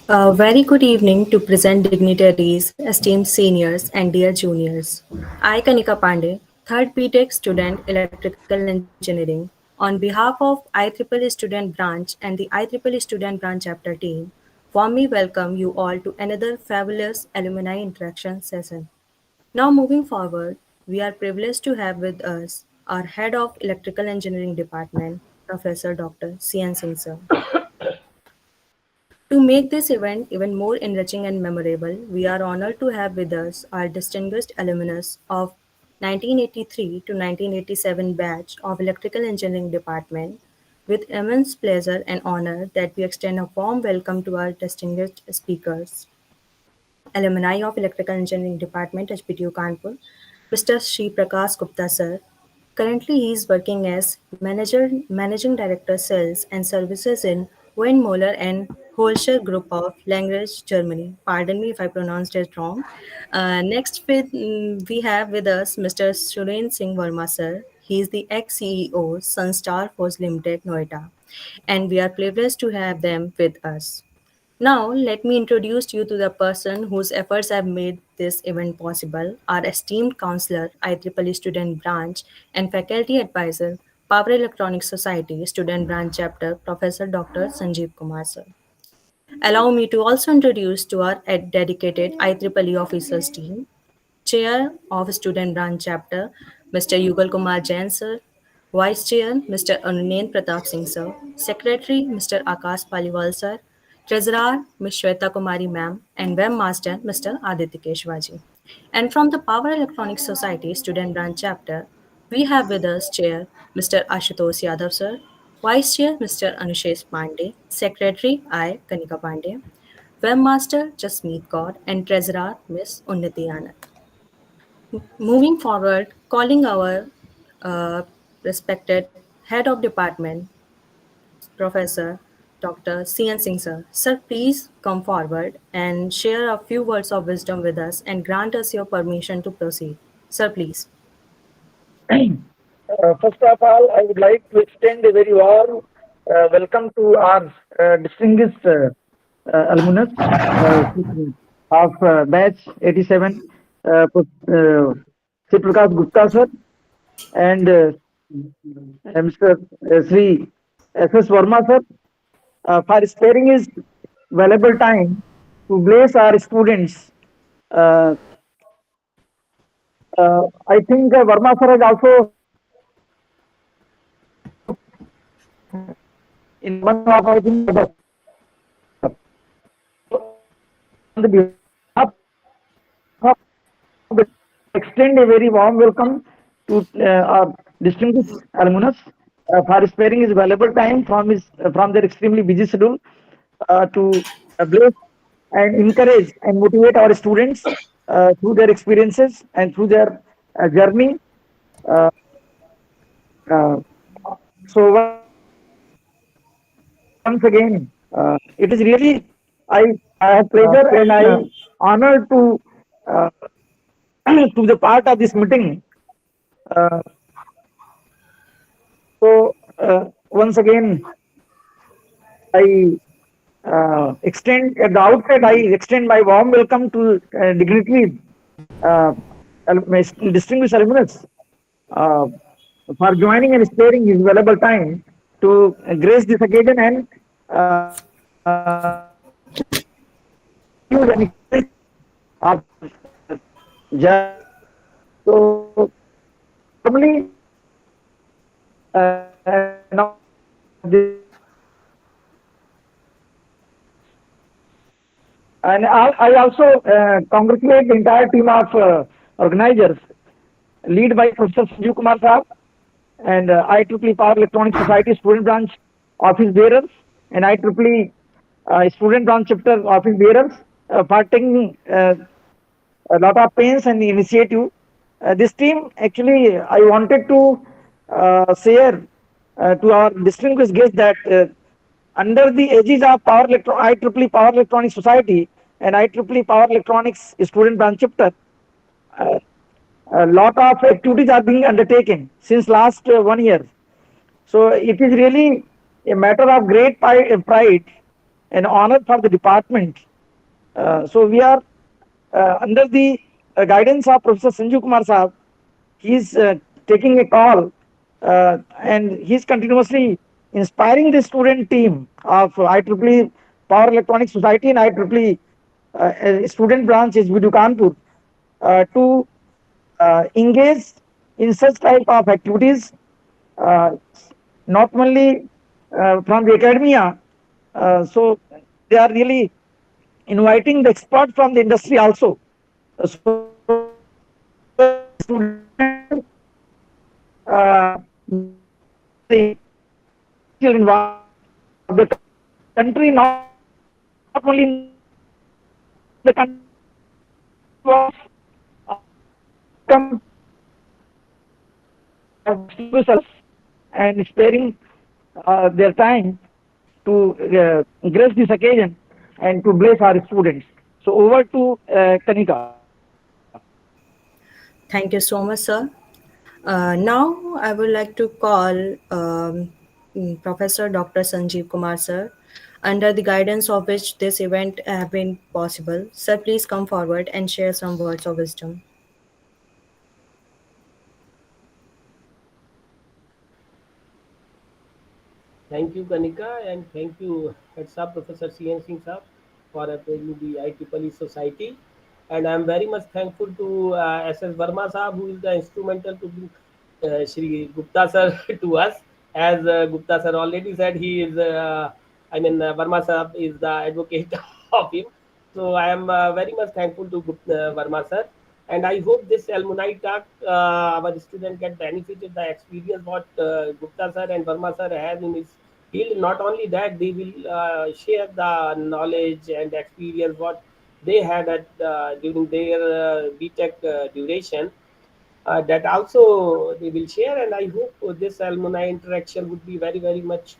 A very good evening to present dignitaries, esteemed seniors, and dear juniors. I, Kanika Pandey, third BTech student, Electrical Engineering, on behalf of IEEE Student Branch and the IEEE Student Branch Chapter team, warmly welcome you all to another fabulous alumni interaction session. Now, moving forward, we are privileged to have with us our Head of Electrical Engineering Department, Professor Dr. C.N. Singh sir. To make this event even more enriching and memorable, we are honored to have with us our distinguished alumnus of 1983 to 1987 batch of Electrical Engineering Department. With immense pleasure and honor that we extend a warm welcome to our distinguished speakers. Alumni of Electrical Engineering Department, HBTU Kanpur, Mr. Shri Prakash Gupta sir. Currently, he is working as Managing Director Sales and Services in Weinmoller and Holscher Group of Langerhans, Germany. Pardon me if I pronounced it wrong. We have with us Mr. Suren Singh Verma sir. He is the ex-CEO, Sunstar Force Limited, Noida, and we are privileged to have them with us. Now, let me introduce you to the person whose efforts have made this event possible, our esteemed counselor, IEEE Student Branch, and faculty advisor, Power Electronics Society Student Branch Chapter, Professor Dr. Sanjiv Kumar sir. Allow me to also introduce to our dedicated IEEE officers team, Chair of Student Branch Chapter, Mr. Yugal Kumar Jain sir, Vice Chair, Mr. Anunen Pratap Singh sir, Secretary, Mr. Akash Paliwal sir, Treasurer, Ms. Shweta Kumari ma'am, and Webmaster, Mr. Aditya Keshwaji. And from the Power Electronics Society Student Branch Chapter, we have with us Chair, Mr. Ashutosh Yadav sir, Vice Chair, Mr. Anushesh Pandey, Secretary, I, Kanika Pandey, Webmaster, Jasmeet Kaur, and Treasurer, Ms. Unnati Anand. Moving forward, calling our uh, respected Head of Department, Professor Dr. C.N. Singh sir. Sir, please come forward and share a few words of wisdom with us and grant us your permission to proceed. Sir, please. First of all, I would like to extend a very warm welcome to our distinguished alumnus of batch 87, Shri Prakash Gupta sir, and Mr. Shri S.S. Verma sir, for sparing his valuable time to bless our students. Uh, I think Verma sir has also in one of our on the behalf of the extend a very warm welcome to our distinguished alumnus for sparing his valuable time from their extremely busy schedule to bless and encourage and motivate our students through their experiences and through their journey. Uh, uh, so once again, it is really I I have pleasure and I honor uh, to be the part of this meeting. Uh, Once again, I extend at the outset. I extend my warm welcome to dignitaries, uh, my distinguished alumnus, uh, for joining and sparing his valuable time to grace this occasion and give an of journey. So formally, and I also congratulate the entire team of organizers, led by Professor Sanjiv Kumar Saab and IEEE Power Electronics Society Student Branch Office Bearers and IEEE Student Branch Chapter Office Bearers for taking a lot of pains and initiative. This team actually I wanted to share to our distinguished guests that under the aegis of IEEE Power Electronics Society and IEEE Power Electronics Student Branch Chapter, uh, a lot of activities are being undertaken since last 1 year. So it is really a matter of great pride an honor for the department. So we are under the guidance of Professor Sanjiv Kumar Sahab. He is taking a call and he is continuously inspiring the student team of IEEE Power Electronic Society and IEEE student branch HBTU Kanpur to engage in such type of activities, uh, not only from the academia. So they are really inviting the expert from the industry also, so that student the financial environment of the country, not only in the country but was come distinguish us and sparing their time to grace this occasion and to bless our students. So over to Kanika. Thank you so much, sir. Now, I would like to call Professor Dr. Sanjiv Kumar, sir, under the guidance of which this event have been possible. Sir, please come forward and share some words of wisdom. Thank you, Kanika, and thank you, Heads up, Professor CN Singh Saab, for appearing the IEEE Society. And I'm very much thankful to SS Verma Saab, who is the instrumental to bring Shri Gupta sir to us. As Gupta sir already said, he is, Verma Saab is the advocate of him. So I am very much thankful to Verma sir. And I hope this alumni talk, our student get benefited the experience what Gupta sir and Verma sir has in his field. Not only that, they will share the knowledge and experience what they had at during their BTech duration. That also they will share, and I hope this alumni interaction would be very very much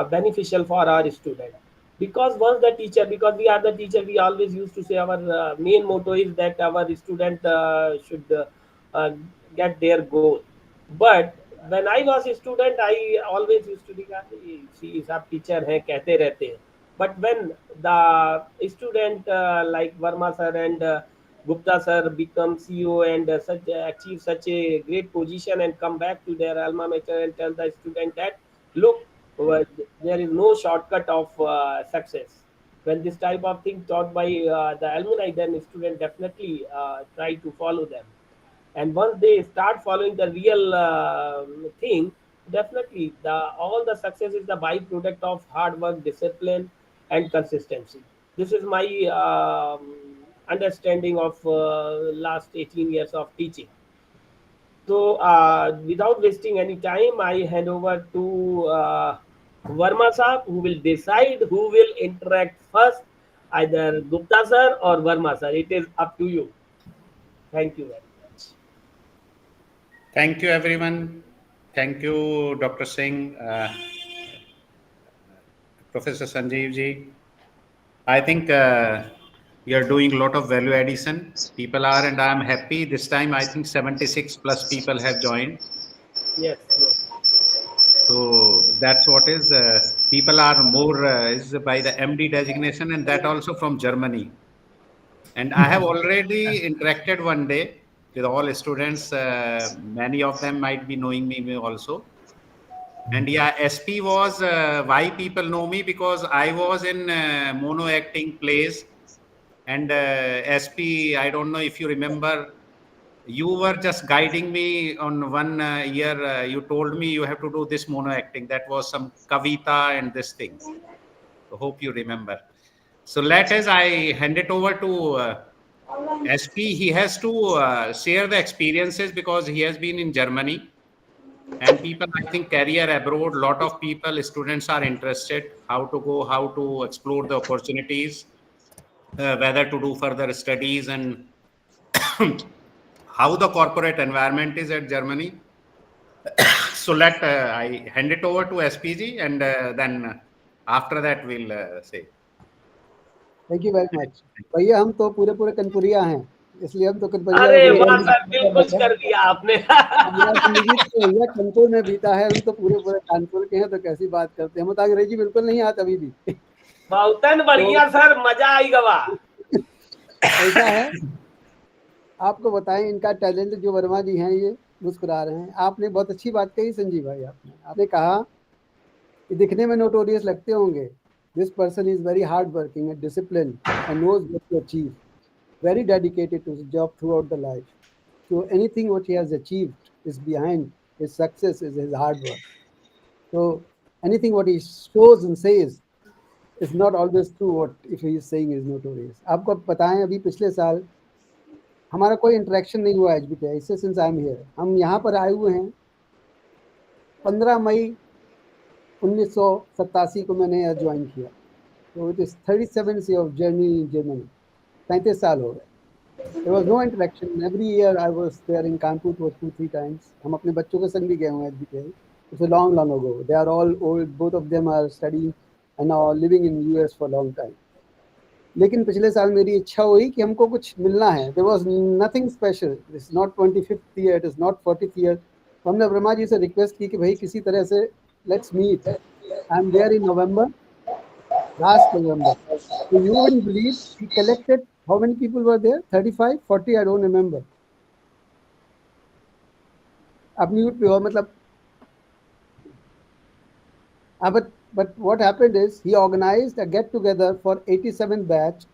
beneficial for our student. Because once the teacher, because we are the teacher, we always used to say our main motto is that our student should uh, get their goal. But when I was a student, I always used to think, see सब teacher हैं कहते रहते हैं. But when the student like Verma sir and Gupta sir become CEO and achieve such a great position and come back to their alma mater and tell the student that look, well, there is no shortcut of success. When this type of thing taught by the alumni, then student definitely try to follow them. And once they start following the real thing, definitely the all the success is the byproduct of hard work, discipline, and consistency. This is my understanding of last 18 years of teaching. So without wasting any time, I hand over to Verma sir, who will decide who will interact first, either Gupta sir or Verma sir. It is up to you. Thank you very much. Thank you, everyone. Thank you, Dr. Singh, Professor Sanjeev ji. I think you're doing a lot of value addition. People are, and I'm happy. This time, I think 76 plus people have joined. Yes, yes. So that's what is. People are more is by the MD designation, and that also from Germany. And I have already interacted one day with all students. Many of them might be knowing me also. And yeah, SP was why people know me because I was in mono acting plays. And SP, I don't know if you remember, you were just guiding me on one year. You told me you have to do this mono acting. That was some kavita and this thing. So hope you remember. So let us, I hand it over to SP. He has to share the experiences because he has been in Germany. And people, I think, career abroad, lot of people, students are interested how to go, how to explore the opportunities, whether to do further studies and how the corporate environment is at Germany. So let I hand it over to SPG and then after that we'll say. Thank you very much भैया हम तो पूरे पूरे कनपुरिया हैं इसलिए हम तो कनपुरिया अरे वाह सर, दिल खुश कर दिया आपने. भैया कानपुर में बीता है हम तो पूरे पूरे कानपुर के हैं तो कैसी बात करते हैं हम तो अंग्रेजी बिल्कुल नहीं आती अभी भी बहुत बढ़िया सर, मजा आई गवा। ऐसा है, आपको बताएं इनका टैलेंट जो वर्मा जी हैं, ये मुस्कुरा रहे हैं। आपने बहुत अच्छी बात कही संजीव भाई, आपने कहा कि दिखने में नोटोरियस लगते होंगे, this person is very hard working and discipline and knows what to achieve, very dedicated to his job throughout the life. So anything what he has achieved is behind his success is his hard work. So anything what he shows and says is not always true what if he is saying is notorious. आपको पता है अभी पिछले साल हमारा कोई interaction नहीं हुआ HBTI से सिंस आई एम हियर। हम यहाँ पर आए हुए हैं 15 मई 1987 को मैंने यहाँ ज्वाइन किया। तो it is 37 years of journey in Germany. 35 साल हो गए। There was no interaction. Every year I was there in Kanpur 2-3 times. हम अपने बच्चों के संग भी गए हुए हैं HBTI. It's a long ago. They are all old. Both of them are studying and are living in US for a long time. लेकिन पिछले साल मेरी इच्छा हुई कि हमको कुछ मिलना है। There was nothing special. It's not 25th year. It is not 40th year. तो हमने ब्रह्मा जी से रिक्वेस्ट की कि भाई किसी तरह से let's meet. I'm there in November, last November. So you wouldn't believe he collected. How many people were there? 35, 40, I don't remember. आप म्यूट पे हो मतलब। But what happened is he organized a get together for 87th batch.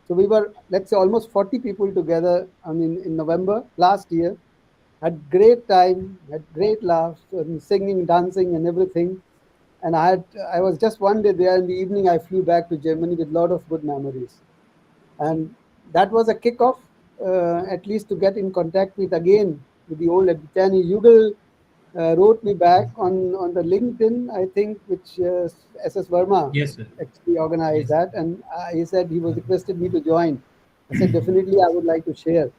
So we were, let's say, almost 40 people together. I mean, in November last year, had great time, had great laughs, singing, dancing, and everything. And I was just one day there. In the evening, I flew back to Germany with a lot of good memories. And that was a kickoff, at least to get in contact with the old Abhitani. Yugal wrote me back on the LinkedIn, I think, which SS Verma actually organized that. And he said he was requested me to join. I said, definitely, I would like to share.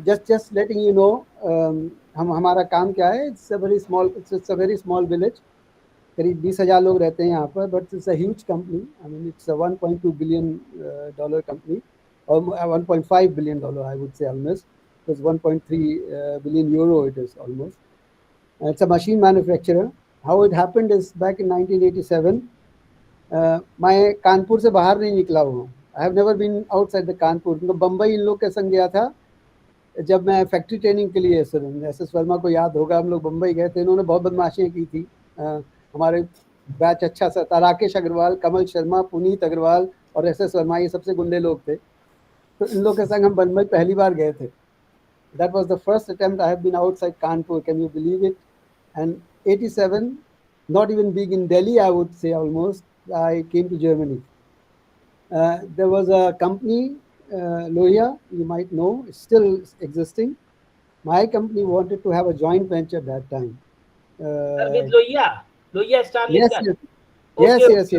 Just letting you know, हमारा काम क्या है? It's a very small village. करीब 20,000 लोग रहते हैं यहाँ पर, but it's a huge company. I mean, it's a $1.2 billion company, or $1.5 billion, I would say almost. It's 1.3 billion euro. It is almost. It's a machine manufacturer. How it happened is back in 1987. मैं कानपुर से बाहर नहीं निकला हूँ. I have never been outside the Kanpur. तो बम्बई इन लोग के संग गया था जब मैं फैक्ट्री ट्रेनिंग के लिए SS वर्मा को याद होगा, हम लोग बम्बई गए थे. इन्होंने बहुत बदमाशियाँ की थी. हमारे बैच अच्छा सा था. राकेश अग्रवाल, कमल शर्मा, पुनीत अग्रवाल और SS वर्मा, ये सबसे गुंडे लोग थे. तो इन लोग के संग हम बम्बई पहली बार गए थे. That was the first attempt I have been outside Kanpur. Can you believe it? And 87, not even being in Delhi, I would say almost, I came to Germany. There was a company, Lohia, you might know, it's still existing. My company wanted to have a joint venture at that time. With Lohia Starlinger. Yes.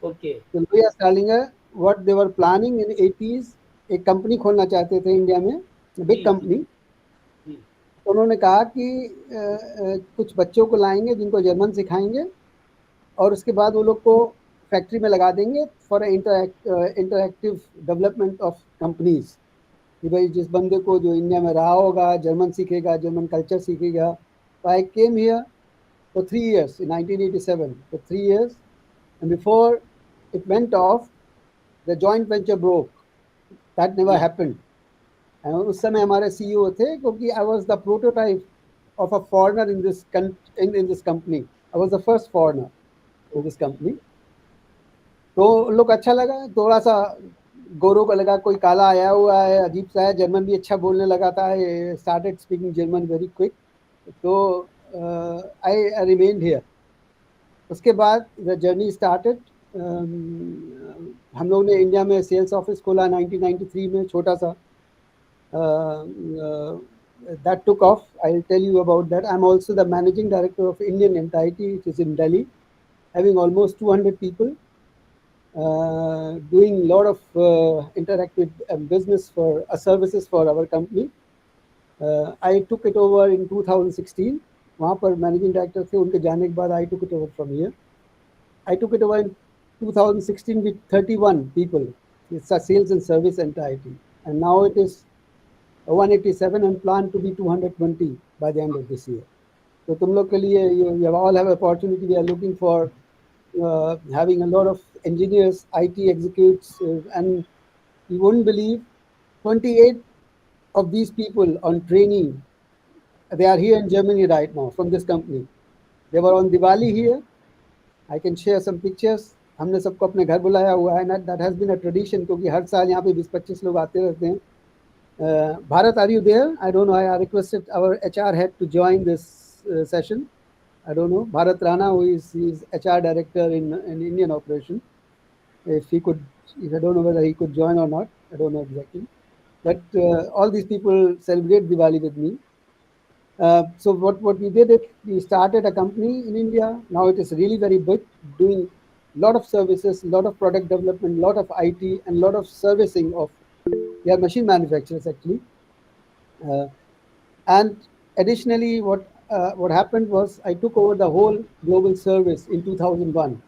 Okay. So Lohia Starlinger, what they were planning in 80s, एक company खोलना चाहते थे India में, big company. तो उन्होंने कहा कि कुछ बच्चों को लाएंगे जिनको जर्मन सिखाएंगे और उसके बाद वो लोग को फैक्ट्री में लगा देंगे for interactive development of companies. कि भाई जिस बंदे को जो इंडिया में रहा होगा जर्मन सीखेगा, जर्मन कल्चर सीखेगा. तो आई came here for 3 years in 1987, for 3 years, and before it went off, the joint venture broke. That never happened. And उस समय हमारे CEO थे, क्योंकि I was the prototype of a foreigner in this company. I was the first foreigner in this company. तो लोग अच्छा लगा. थोड़ा सा गोरों को लगा कोई काला आया हुआ है, अजीब सा है, जर्मन भी अच्छा बोलने लगा था. Started speaking German very quick. तो I remained here. उसके बाद the journey started. हम लोग ने इंडिया में सेल्स ऑफिस खोला 1993 में, छोटा सा. That took off. I'll tell you about that. I'm also the managing director of Indian entity, which is in Delhi, having almost 200 people, doing a lot of interactive business for services for our company. I took it over in 2016. वहाँ पर managing director थे, उनके जाने के बाद I took it over from here. I took it over in 2016 with 31 people. It's a sales and service entity, and now it is 187 and planned to be 220 by the end of this year. So तुम लोग के लिए you all have opportunity. We are looking for having a lot of engineers, IT executives, and you wouldn't believe 28 of these people on training. They are here in Germany right now from this company. They were on Diwali here. I can share some pictures. हमने सबको अपने घर बुलाया हुआ है ना. That has been a tradition क्योंकि हर साल यहाँ पे 20-25 लोग आते रहते हैं. Bharat, are you there? I don't know. I requested our HR head to join this session. I don't know. Bharat Rana, who is HR director in Indian operation. If he could, if I don't know whether he could join or not. I don't know exactly. But all these people celebrate Diwali with me. So what we did is we started a company in India. Now it is really very big, doing a lot of services, a lot of product development, a lot of IT, and a lot of servicing of. We are machine manufacturers actually. And additionally, what happened was I took over the whole global service in 2001.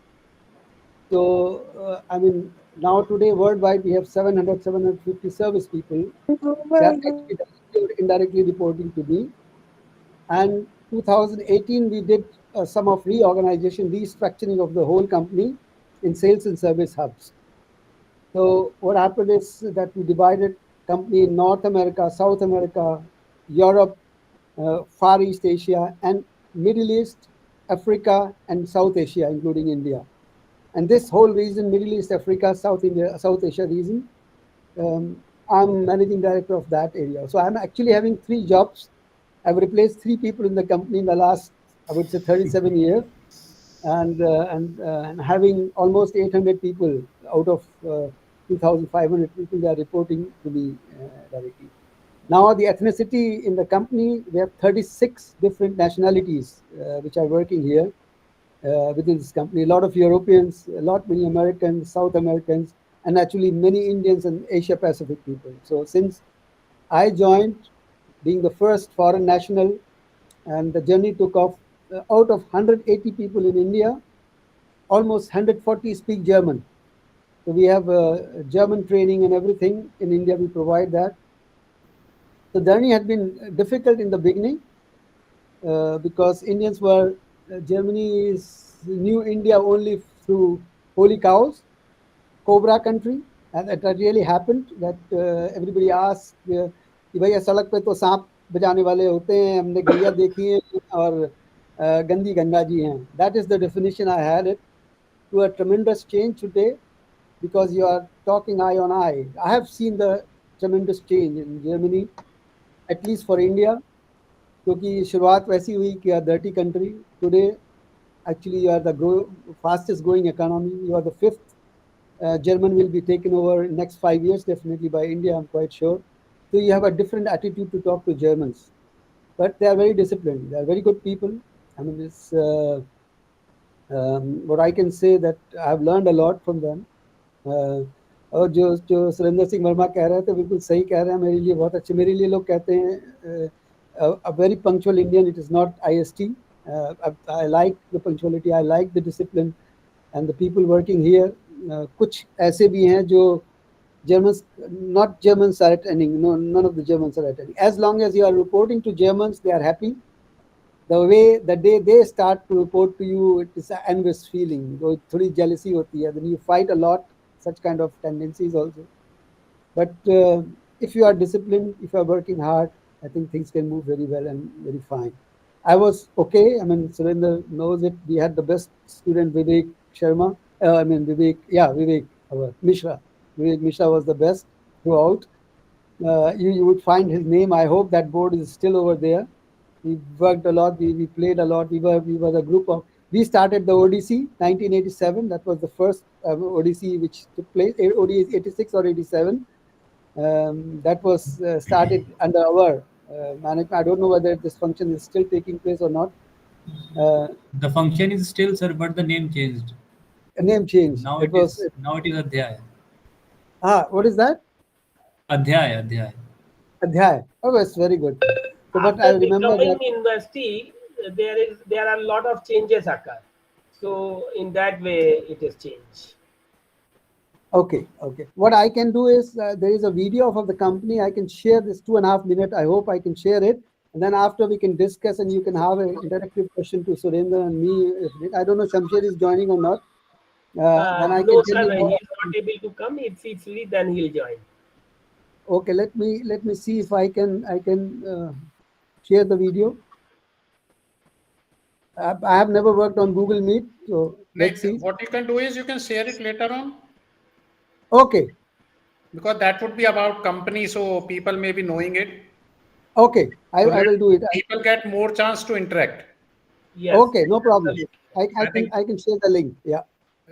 So I mean, now today worldwide we have 700, 750 service people. They are actually directly or indirectly reporting to me. And 2018 we did some of reorganization, restructuring of the whole company in sales and service hubs. So what happened is that we divided company in North America, South America, Europe, Far East Asia, and Middle East, Africa, and South Asia, including India. And this whole region, Middle East, Africa, South Asia region, I'm managing director of that area. So I'm actually having 3 jobs. I've replaced 3 people in the company in the last, I would say, 37 years, and having almost 800 people out of 2,500 people that are reporting to me directly. Now the ethnicity in the company, we have 36 different nationalities which are working here within this company. A lot of Europeans, many Americans, South Americans, and actually many Indians and Asia Pacific people. So since I joined, being the first foreign national, and the journey took off, out of 180 people in India, almost 140 speak German. So we have German training and everything in India. We provide that. The journey had been difficult in the beginning because Indians were, Germany knew India only through holy cows, Cobra country, and it really happened that everybody asked कि भैया सड़क पे तो सांप बजाने वाले होते हैं, हमने गैया देखी है और गंदी गंगा जी हैं. That is the definition I had it. To a tremendous change today, because you are talking eye on eye. I have seen the tremendous change in Germany, at least for India, क्योंकि शुरुआत वैसी हुई कि a dirty country. Today, actually, you are the fastest growing economy. You are the 5th. German will be taken over in next 5 years, definitely by India, I'm quite sure. So you have a different attitude to talk to Germans. But they are very disciplined. They are very good people. I mean, it's what I can say that I've learned a lot from them. और जो सुरेंद्र सिंह वर्मा कह रहे थे बिल्कुल सही कह रहे हैं. मेरे लिए बहुत अच्छे, मेरे लिए लोग कहते हैं a very punctual Indian. It is not IST. I like the punctuality. I like the discipline, and the people working here. कुछ ऐसे भी हैं जो Germans, not Germans are attending. No, none of the Germans are attending. As long as you are reporting to Germans, they are happy. The day they start to report to you, it is an envious feeling. थोड़ी jealousy होती है. Then you fight a lot. Such kind of tendencies also. But if you are disciplined, if you are working hard, I think things can move very well and very fine. I was okay. I mean, Surendra knows it. We had the best student, Vivek Sharma. Vivek Mishra. Vivek Mishra was the best throughout. You would find his name. I hope that board is still over there. We worked a lot. We played a lot. We were a group of. We started the ODC 1987. That was the first ODC which took place. ODC 86 or 87. That was started under our management. I don't know whether this function is still taking place or not. The function is still, sir, but the name changed. A name change. Now it is Adhyay. What is that? Adhyay. Adhyay. Oh, that's very good. So, but I After remember becoming that university, there are a lot of changes occur. So in that way, it is changed. Okay. What I can do is there is a video of the company. I can share this 2.5 minutes. I hope I can share it. And then after we can discuss and you can have an interactive question to Surendra and me. I don't know Shamsher is joining or not. Then I No, can tell sir, you he more. is not able to come. It's free, then he'll join. Okay, let me see if I can share the video. I have never worked on Google Meet, so let's see. What you can do is you can share it later on, Okay, because that would be about company, so people may be knowing it. okay, So I that will do it. people get more chance to interact. Yes, Okay, no problem. absolutely. I think I can share the link. Yeah.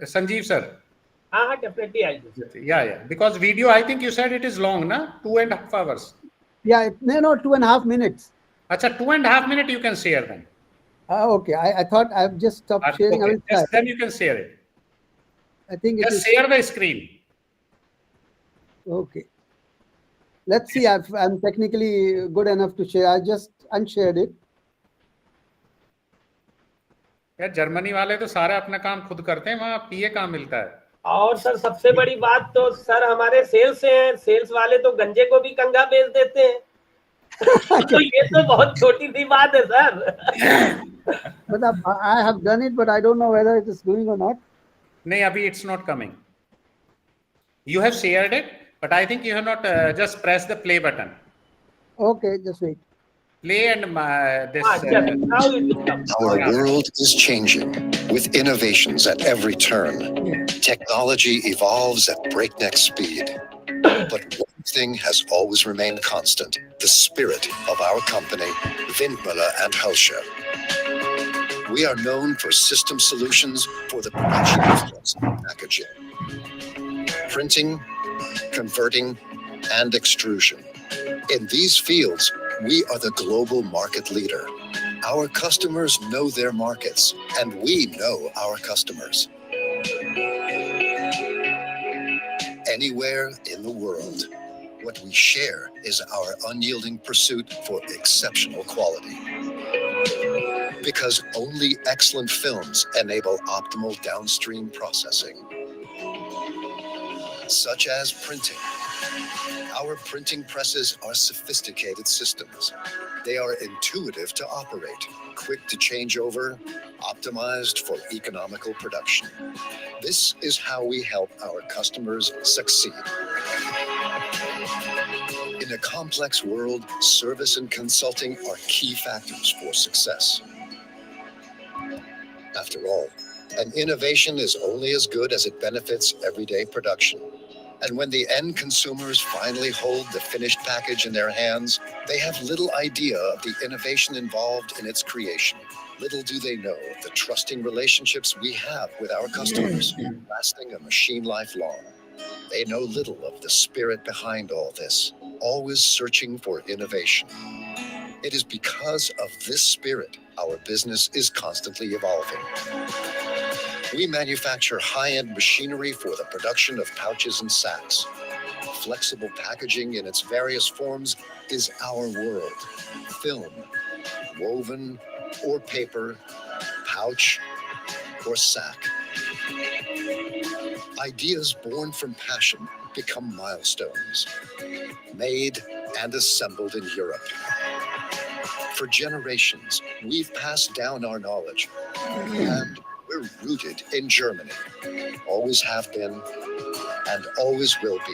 Sanjeev sir. Definitely I'll do, sir. Yeah, yeah. Because video, I think you said it is long, na? 2.5 hours. Yeah, no, 2.5 minutes. Acha, 2.5 minutes you can share them. Okay, I thought I've just stopped sharing. I Okay, will try. then you can share it. I think it Just is share the screen. okay. Let's see. I'm technically good enough to share. I just unshared it. यार Germany वाले तो सारे अपना काम खुद करते हैं, वहाँ पीए कहाँ मिलता है? और सर सबसे बड़ी बात तो सर हमारे सेल्स से हैं, सेल्स वाले तो गंजे को भी कंघा बेच देते हैं। तो ये तो बहुत छोटी सी बात है sir. But I have done it, but I don't know whether it is doing or not. नहीं, अभी it's not coming. You have shared it, but I think you have not just pressed the play button. Okay, just wait. Play and this. Now it will come. Our world is changing with innovations at every turn. Technology evolves at breakneck speed. But one thing has always remained constant: the spirit of our company, Windmüller and Hölscher. We are known for system solutions for the production of flexible packaging, printing, converting, and extrusion. In these fields, we are the global market leader. Our customers know their markets, and we know our customers. Anywhere in the world, what we share is our unyielding pursuit for exceptional quality. Because only excellent films enable optimal downstream processing, such as printing. Our printing presses are sophisticated systems. They are intuitive to operate, quick to change over, optimized for economical production. This is how we help our customers succeed. In a complex world, service and consulting are key factors for success. After all, an innovation is only as good as it benefits everyday production. And when the end consumers finally hold the finished package in their hands, they have little idea of the innovation involved in its creation. Little do they know of the trusting relationships we have with our customers, lasting a machine life long. They know little of the spirit behind all this, always searching for innovation. It is because of this spirit our business is constantly evolving. We manufacture high-end machinery for the production of pouches and sacks. Flexible packaging in its various forms is our world. Film, woven, or paper, pouch, or sack. Ideas born from passion become milestones, made and assembled in Europe. For generations, we've passed down our knowledge, and we're rooted in Germany. Always have been, and always will be.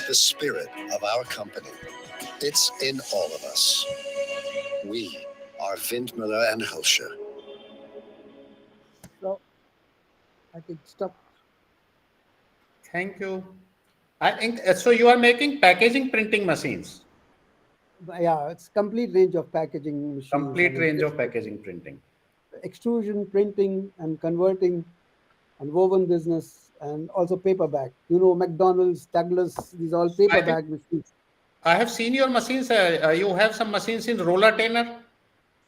The spirit of our company, it's in all of us. We are Windmüller and Hölscher. So I think stop. Thank you. I think so. You are making packaging printing machines. Yeah, it's complete range of packaging machines. Complete range of packaging printing. Extrusion, printing, and converting, and woven business, and also paperback. You know, McDonald's, Douglas, these all paperback machines. I have seen your machines. You have some machines in roller tanner.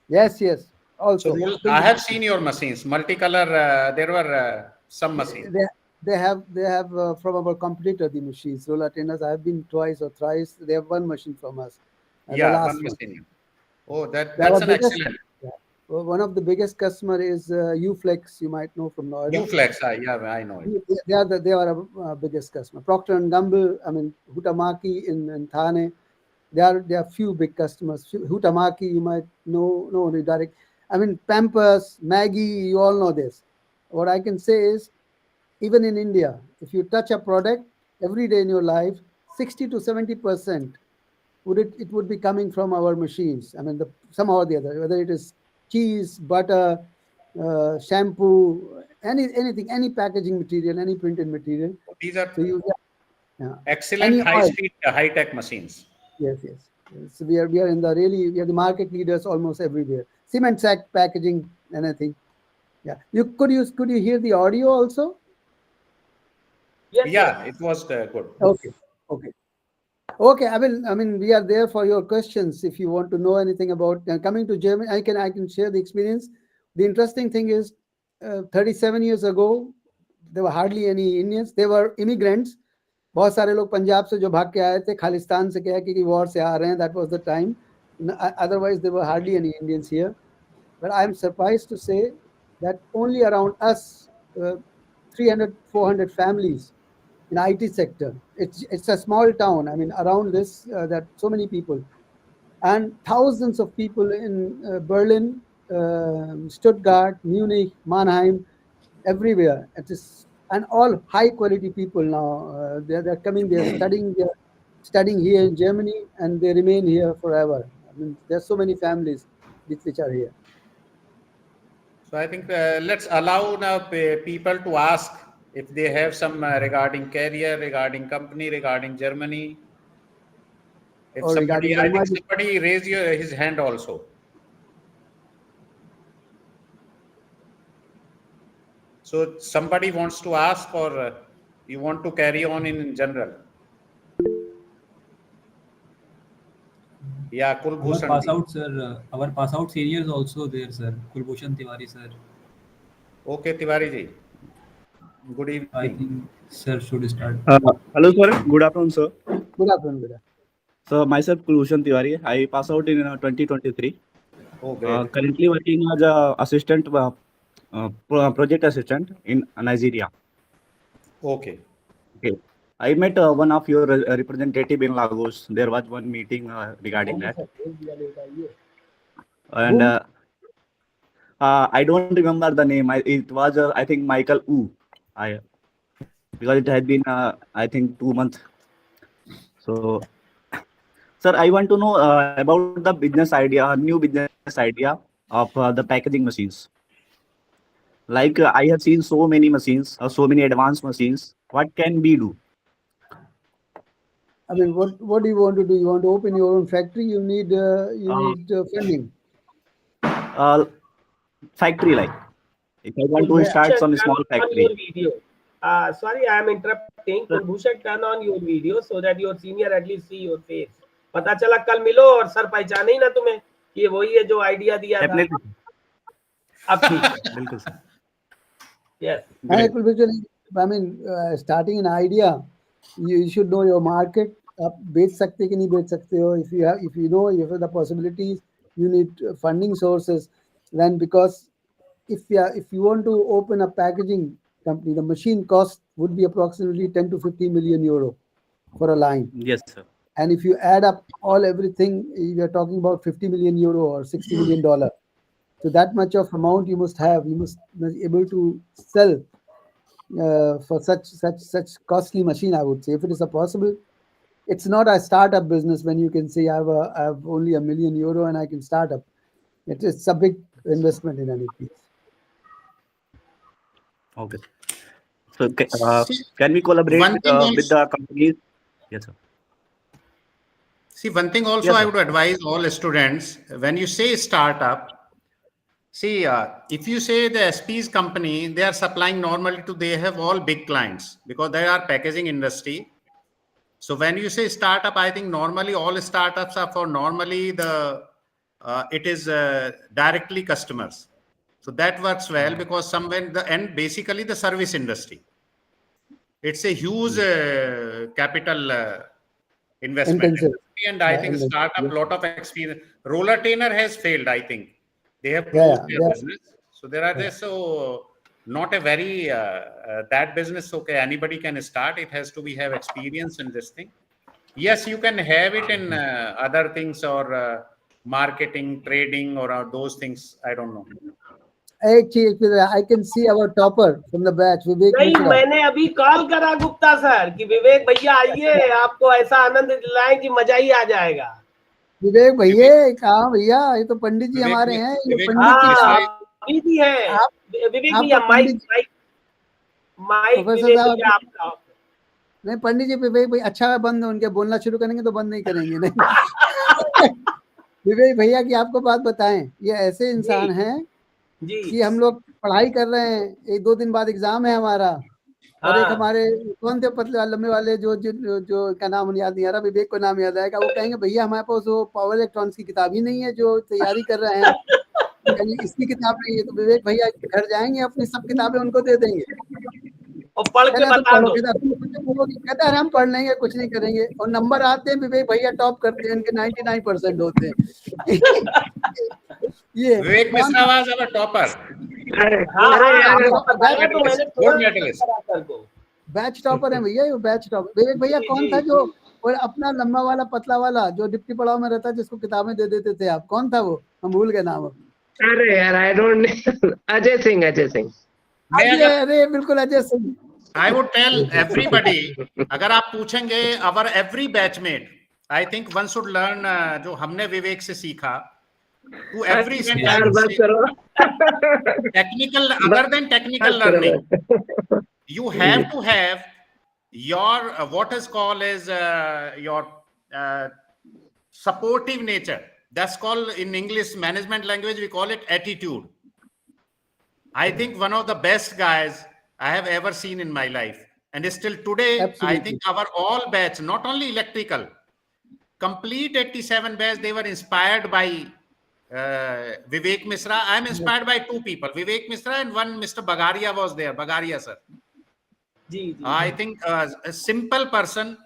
Yes, yes. Also, So I have seen your machines, multicolor. There were some machines. They have from our competitor the machines, roller tainers. I have been twice or thrice. They have one machine from us. Yeah, one machine. Oh, that's an excellent. Yeah. One of the biggest customer is Uflex. You might know from Noida. Uflex, yeah, I know it. They are our biggest customer. Procter and Gamble. I mean, Huhtamaki in Thane. There are few big customers. Huhtamaki, you might know direct. I mean, Pampers, Maggie. You all know this. what I can say is, even in India, if you touch a product every day in your life, 60 to 70% it would be coming from our machines. I mean, somehow or the other, whether it is cheese, butter, shampoo, anything, any packaging material, any printed material. These are So you yeah, excellent any oil. high-speed, high-tech machines. Yes, yes. So we are in the we are the market leaders almost everywhere. Cement sack packaging, anything. Yeah. Could you hear the audio also? Yes, Yeah, yes. it was good. Okay. Okay. Okay. I mean, we are there for your questions. If you want to know anything about coming to Germany, I can share the experience. The interesting thing is, 37 years ago, there were hardly any Indians. They were immigrants. बहुत सारे लोग पंजाब से जो भाग के आए थे, खालिस्तान से क्या कि वॉर से आ रहे हैं. That was the time. Otherwise, there were hardly any Indians here. But I'm surprised to say that only around us, 300, 400 families in IT sector. It's a small town. I mean, around this, that so many people, and thousands of people in Berlin, Stuttgart, Munich, Mannheim, everywhere. It is, and all high quality people now. They're coming. They're studying. They're studying here in Germany, and they remain here forever. I mean, there's so many families which are here. So I think let's allow now people to ask if they have some regarding career, regarding company, regarding Germany. If Or regarding somebody, I think Verma, somebody raised his hand also. So somebody wants to ask, or you want to carry on in general? Yeah, Our Kulbhushan pass ji. out, sir. Our pass out senior is also there, sir. Kulbhushan Tiwari, sir. Okay, Tiwari ji. Good I evening. think sir should start. Hello, sir. Good afternoon, sir. good afternoon, Vida. So, myself, Kulbhushan Tiwari. I passed out in 2023. Oh, great. Currently working as a assistant, project assistant in Nigeria. Okay. Okay. I met one of your representative in Lagos. There was one meeting regarding that, and Whom? I don't remember the name. It was I think Michael Wu. Because it had been I think 2 months. So, sir, I want to know about the business idea, new business idea of the packaging machines. Like I have seen so many machines, so many advanced machines. What can we do? I mean, what do you want to do? You want to open your own factory? You need Uh, funding. Factory like. If I want to Yeah. start Kulbhushan, some turn small on your factory. video. Sorry, I am interrupting. Sir, Kulbhushan, turn on your video so that your senior at least see your face. पता चला कल मिलो और sir पहचाने ही ना तुम्हें कि ये वही है जो आइडिया दिया था. definitely. अब ठीक है. बिल्कुल sir. Yes. I mean, starting an idea, you should know your market. आप बेच सकते कि नहीं बेच सकते हो. If you know, if you have the possibilities, you need funding sources. Then because if you want to open a packaging company, the machine cost would be approximately 10 to 50 million euro for a line. Yes, sir. And if you add up everything, you are talking about 50 million euro or $60 million. So that much of amount you must have. You must be able to sell for such costly machine. I would say, if it is a possible, it's not a startup business when you can say I have only €1 million and I can start up. It's a big investment in any case. Okay. So See, can we collaborate one thing with the companies? Yes, sir. See, one thing also Yes, I sir. would advise all students, when you say startup, see, if you say the SP's company, they are supplying normally to, they have all big clients because they are packaging industry. So when you say startup, I think normally all startups are for normally it is directly customers. So that works well because somewhere the end, basically the service industry. It's a huge capital investment Intensive. industry, and I think startup lot of experience. Roller Tainer has failed. I think they have closed their business. So there are this not a very that business. Okay, anybody can start. It has to be have experience in this thing. Yes, you can have it in other things or marketing, trading, or those things. I don't know. एक चीज, I can see our topper from the batch, विवेक नहीं, मिश्रा। मैंने अभी call करा Gupta sir कि विवेक भैया आइए, आपको ऐसा आनंद दिलाएं कि मजा ही आ जाएगा। विवेक भैया कहाँ भैया, ये तो पंडित जी हमारे हैं, ये पंडित जी हाँ, आप अभी भी है आप विवेक आप भैया। तो माइक पंडित माइक माइक प्रोफेसर विवेक साहब, भैया आपका। नहीं पंडित जी, विवेक भाई अच्छा है, बंद उनके बोलना शुरू करेंगे तो बंद नहीं करेंगे, नहीं। विवेक भैया की आपको बात बताएं, ये ऐसे इंसान हैं जी कि हम लोग पढ़ाई कर रहे हैं, 1-2 दिन बाद एग्जाम है हमारा, और एक हाँ हमारे कौन थे पतले लंबे वाले, जो का नाम याद नहीं आ रहा, विवेक को नाम याद आएगा, वो कहेंगे भैया हमारे पास वो पावर इलेक्ट्रॉनिक्स की किताब ही नहीं है जो तैयारी कर रहे हैं, यानी इसकी किताब नहीं है, तो विवेक भैया घर जाएंगे, अपनी सब किताबें उनको दे देंगे, और पढ़ के कहना तो बता पढ़ो, दो। कहता है हम पढ़ लेंगे, कुछ नहीं करेंगे, और नंबर आते हैं विवेक भैया टॉप करते हैं, उनके 99% होते हैं। ये Vivek कौन Mishra was our topper. हाँ अरे हाँ, यार, आपको बताया तो मैंने Gold medalist. करा सर को। बैच टॉपर है भैया, ये बैच टॉपर। विवेक भैया जी, कौन जी, था जो वो अपना लंबा वाला पतला वाला जो डिप्टी पड़ाव में रहता, जिसको किताबें दे देते थे आप, कौन था वो, हम भूल गए नाम। अरे यार, आई डोंट अजय सिंह, अजय सिंह। मैं अजय, अगर अरे बिल्कुल Ajay Singh. I would tell everybody, अगर आप पूछेंगे our every batchmate, I think one should learn जो हमने विवेक से सीखा, to every यार student बस से करो, technical, other than technical बस करो learning, बस। you have to have your what is called as your uh, supportive nature. That's called in English management language, we call it attitude. I think one of the best guys I have ever seen in my life. And still today, I Absolutely. think our all batch, not only electrical, complete 87 batch, they were inspired by Vivek Mishra. I am inspired by two people, Vivek Mishra and one Mr. Bagaria was there, Bagaria sir. Ji ji I think a simple person,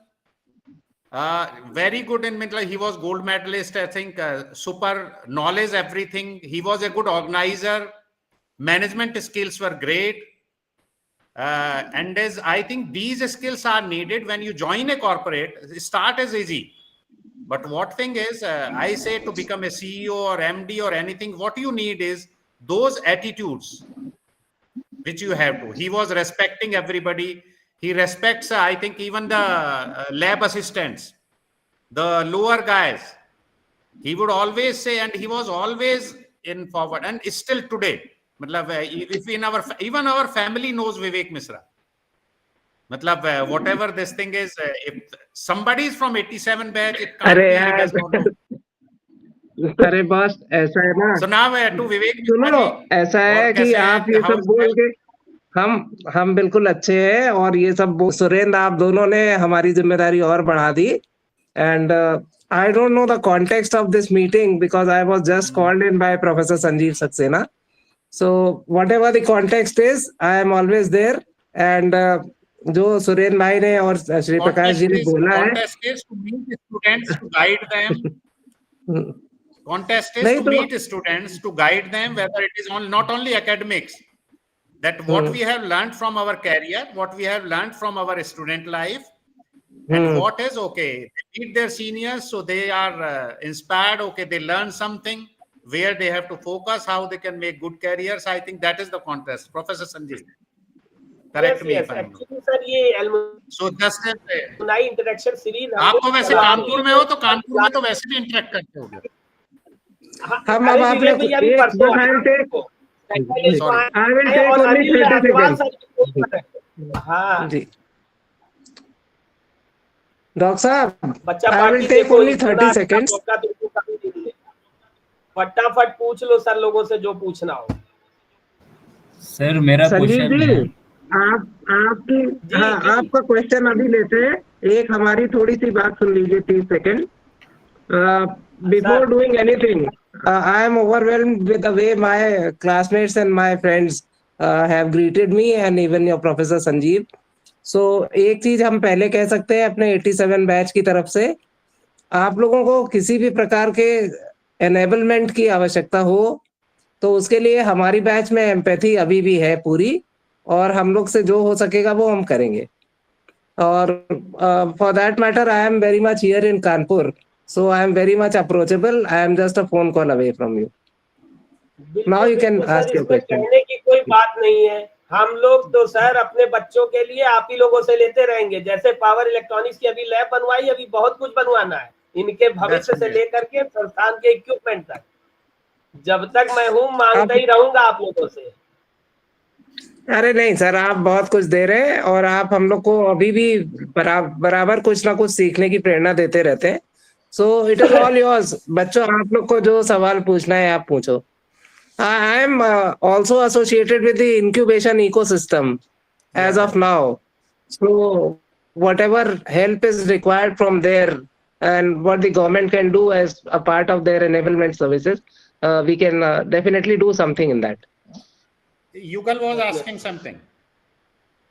very good in middle. He was gold medalist, I think, super knowledge, everything. He was a good organizer. Management skills were great. And as I think these skills are needed when you join a corporate, start is easy. But what thing is, I say to become a CEO or MD or anything, what you need is those attitudes which you have to. He was respecting everybody. He respects, I think, even the lab assistants, the lower guys. He would always say, and he was always in forward. And still today, if in our even our family knows Vivek Mishra. Whatever this thing is, if somebody is from 87 batch, it can't अरे be he does not know. यार, अरे boss ऐसा है ना, So now to Vivek Mishra सुनो, ji, ऐसा है और कि कैसे आप हैं? ये How सब is बोल health? के हम बिल्कुल अच्छे हैं, और ये सब सुरेंद्र आप दोनों ने हमारी जिम्मेदारी और बढ़ा दी। And I don't know the context of this meeting because I was just called in by professor Sanjeev Saxena, so whatever the context is, I am always there. And जो सुरेंद्र भाई ने और श्री प्रकाश जी ने बोला है, Contest is to meet students to guide them. Contest is नहीं to तो meet students to guide them, whether it is on not only academics, that what we have learned from our career, what we have learned from our student life, and what is okay. They meet their seniors, so they are inspired. Okay, they learn something where they have to focus, how they can make good careers. I think that is the contest. Professor Sanjiv, correct me if I am wrong. Actually sir ये So just as alumni interaction series आप तो वैसे कानपुर में हो, तो कानपुर में तो वैसे भी इंटरेक्ट करते होगे। हम अब आप लोग भैया भी परसों I will take और only Anil 30 Agarwal seconds. Sir, हाँ जी डॉक्टर साहब, बच्चा I will पार्टी take देखो, only इतना 30 अच्छा seconds. मौका तुमको कभी नहीं मिलेगा। फटाफट पूछ लो सर लोगों से जो पूछना हो। सर मेरा संजीव क्वेश्चन जी, है। आपकी जी, हाँ, जी। आपका क्वेश्चन अभी लेते हैं। एक हमारी थोड़ी सी बात सुन लीजिए, 30 second. Before doing anything, I am overwhelmed with the way my classmates and my friends have greeted me and even your professor Sanjeev. So एक चीज हम पहले कह सकते हैं अपने 87 बैच की तरफ से, आप लोगों को किसी भी प्रकार के एनेबलमेंट की आवश्यकता हो तो उसके लिए हमारी बैच में एम्पैथी अभी भी है पूरी, और हम लोग से जो हो सकेगा वो हम करेंगे। और for that matter I am very much here in Kanpur, so I am very much approachable, I am just a phone call away from you. Now बिल्कुल you can बिल्कुल सर, ask your इसमें question. कहने की कोई बात नहीं है। हम लोग तो सर अपने बच्चों के लिए आप ही लोगों से लेते रहेंगे। जैसे पावर इलेक्ट्रॉनिक्स की अभी लैब बनवाई, अभी बहुत कुछ बनवाना है इनके भविष्य से लेकर के संस्थान के इक्विपमेंट तक। जब तक मैं हूँ मांगता ही रहूंगा आप लोगों से। अरे नहीं सर, आप बहुत कुछ दे रहे हैं और आप हम लोग को अभी भी बराबर कुछ ना कुछ सीखने की प्रेरणा देते रहते हैं। So it is all yours. बच्चों, आप लोग को जो सवाल पूछना है आप पूछो। I am also associated with the incubation ecosystem as of now. So whatever help is required from there and what the government can do as a part of their enablement services, we can definitely do something in that. Yugal was asking something.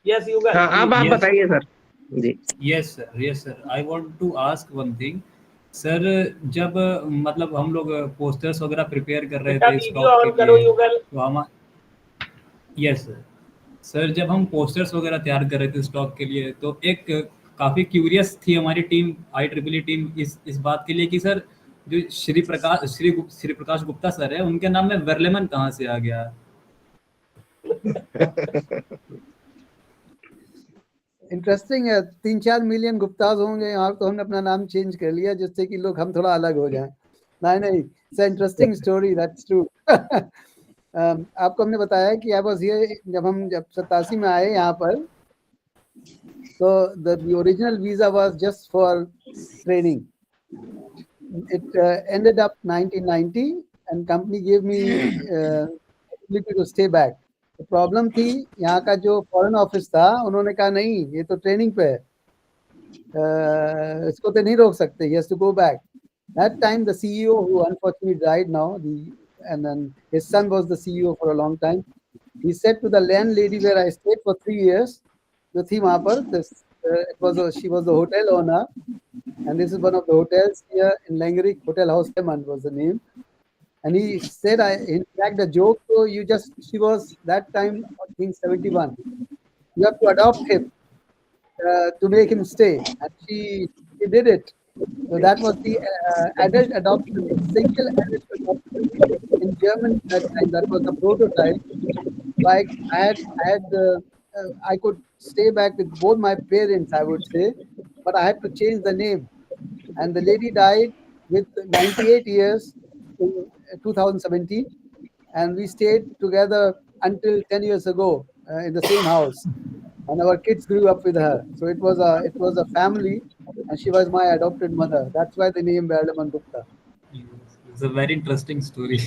Yes, Yugal. हाँ, अब आप Yes. बताइए sir ji. Yes sir, yes sir. I want to ask one thing. Sir जब मतलब हम लोग posters वगैरह prepare कर रहे बेटा थे वीडियो स्टॉक ऑन के करो लिए, युगल। तो हम यस सर, सर जब हम पोस्टर्स वगैरह तैयार कर रहे थे स्टॉक के लिए, तो एक काफ़ी क्यूरियस थी हमारी टीम, IEEE टीम, इस बात के लिए कि सर जो श्री प्रकाश गुप्ता सर है, उनके नाम में वर्लेमन कहाँ से आ गया? इंटरेस्टिंग है। 3-4 मिलियन गुप्ताज होंगे यहाँ, तो हमने अपना नाम चेंज कर लिया जिससे कि लोग हम थोड़ा अलग हो जाएं। नहीं, it's interesting story, that's true. आपको हमने बताया कि आई वाज हियर जब 87 में आए यहाँ पर, तो the original visa was just for training. It ended up 1990 and company gave me ability to stay back. तो प्रॉब्लम थी यहाँ का जो फॉरेन ऑफिस था, उन्होंने कहा नहीं ये तो ट्रेनिंग पे है, इसको तो नहीं रोक सकते, he has to go back. That time the CEO, who unfortunately died now, and then his son was the CEO for a long time, he said to the landlady where I stayed for 3 years, जो थी वहाँ पर, she was the hotel owner, and this is one of the hotels here in Langerik, Hotel House Werlemann was the name. And he said, in fact, the joke, so she was that time, I think 71. You have to adopt him to make him stay. And she did it. So that was the adult adoption, the single adult adoption in Germany that time. That was the prototype. Like I could stay back with both my parents, I would say, but I had to change the name. And the lady died with 98 years in 2017, and we stayed together until 10 years ago in the same house, and our kids grew up with her. So it was a family, and she was my adopted mother. That's why the name Werlemann Gupta. It's a very interesting story.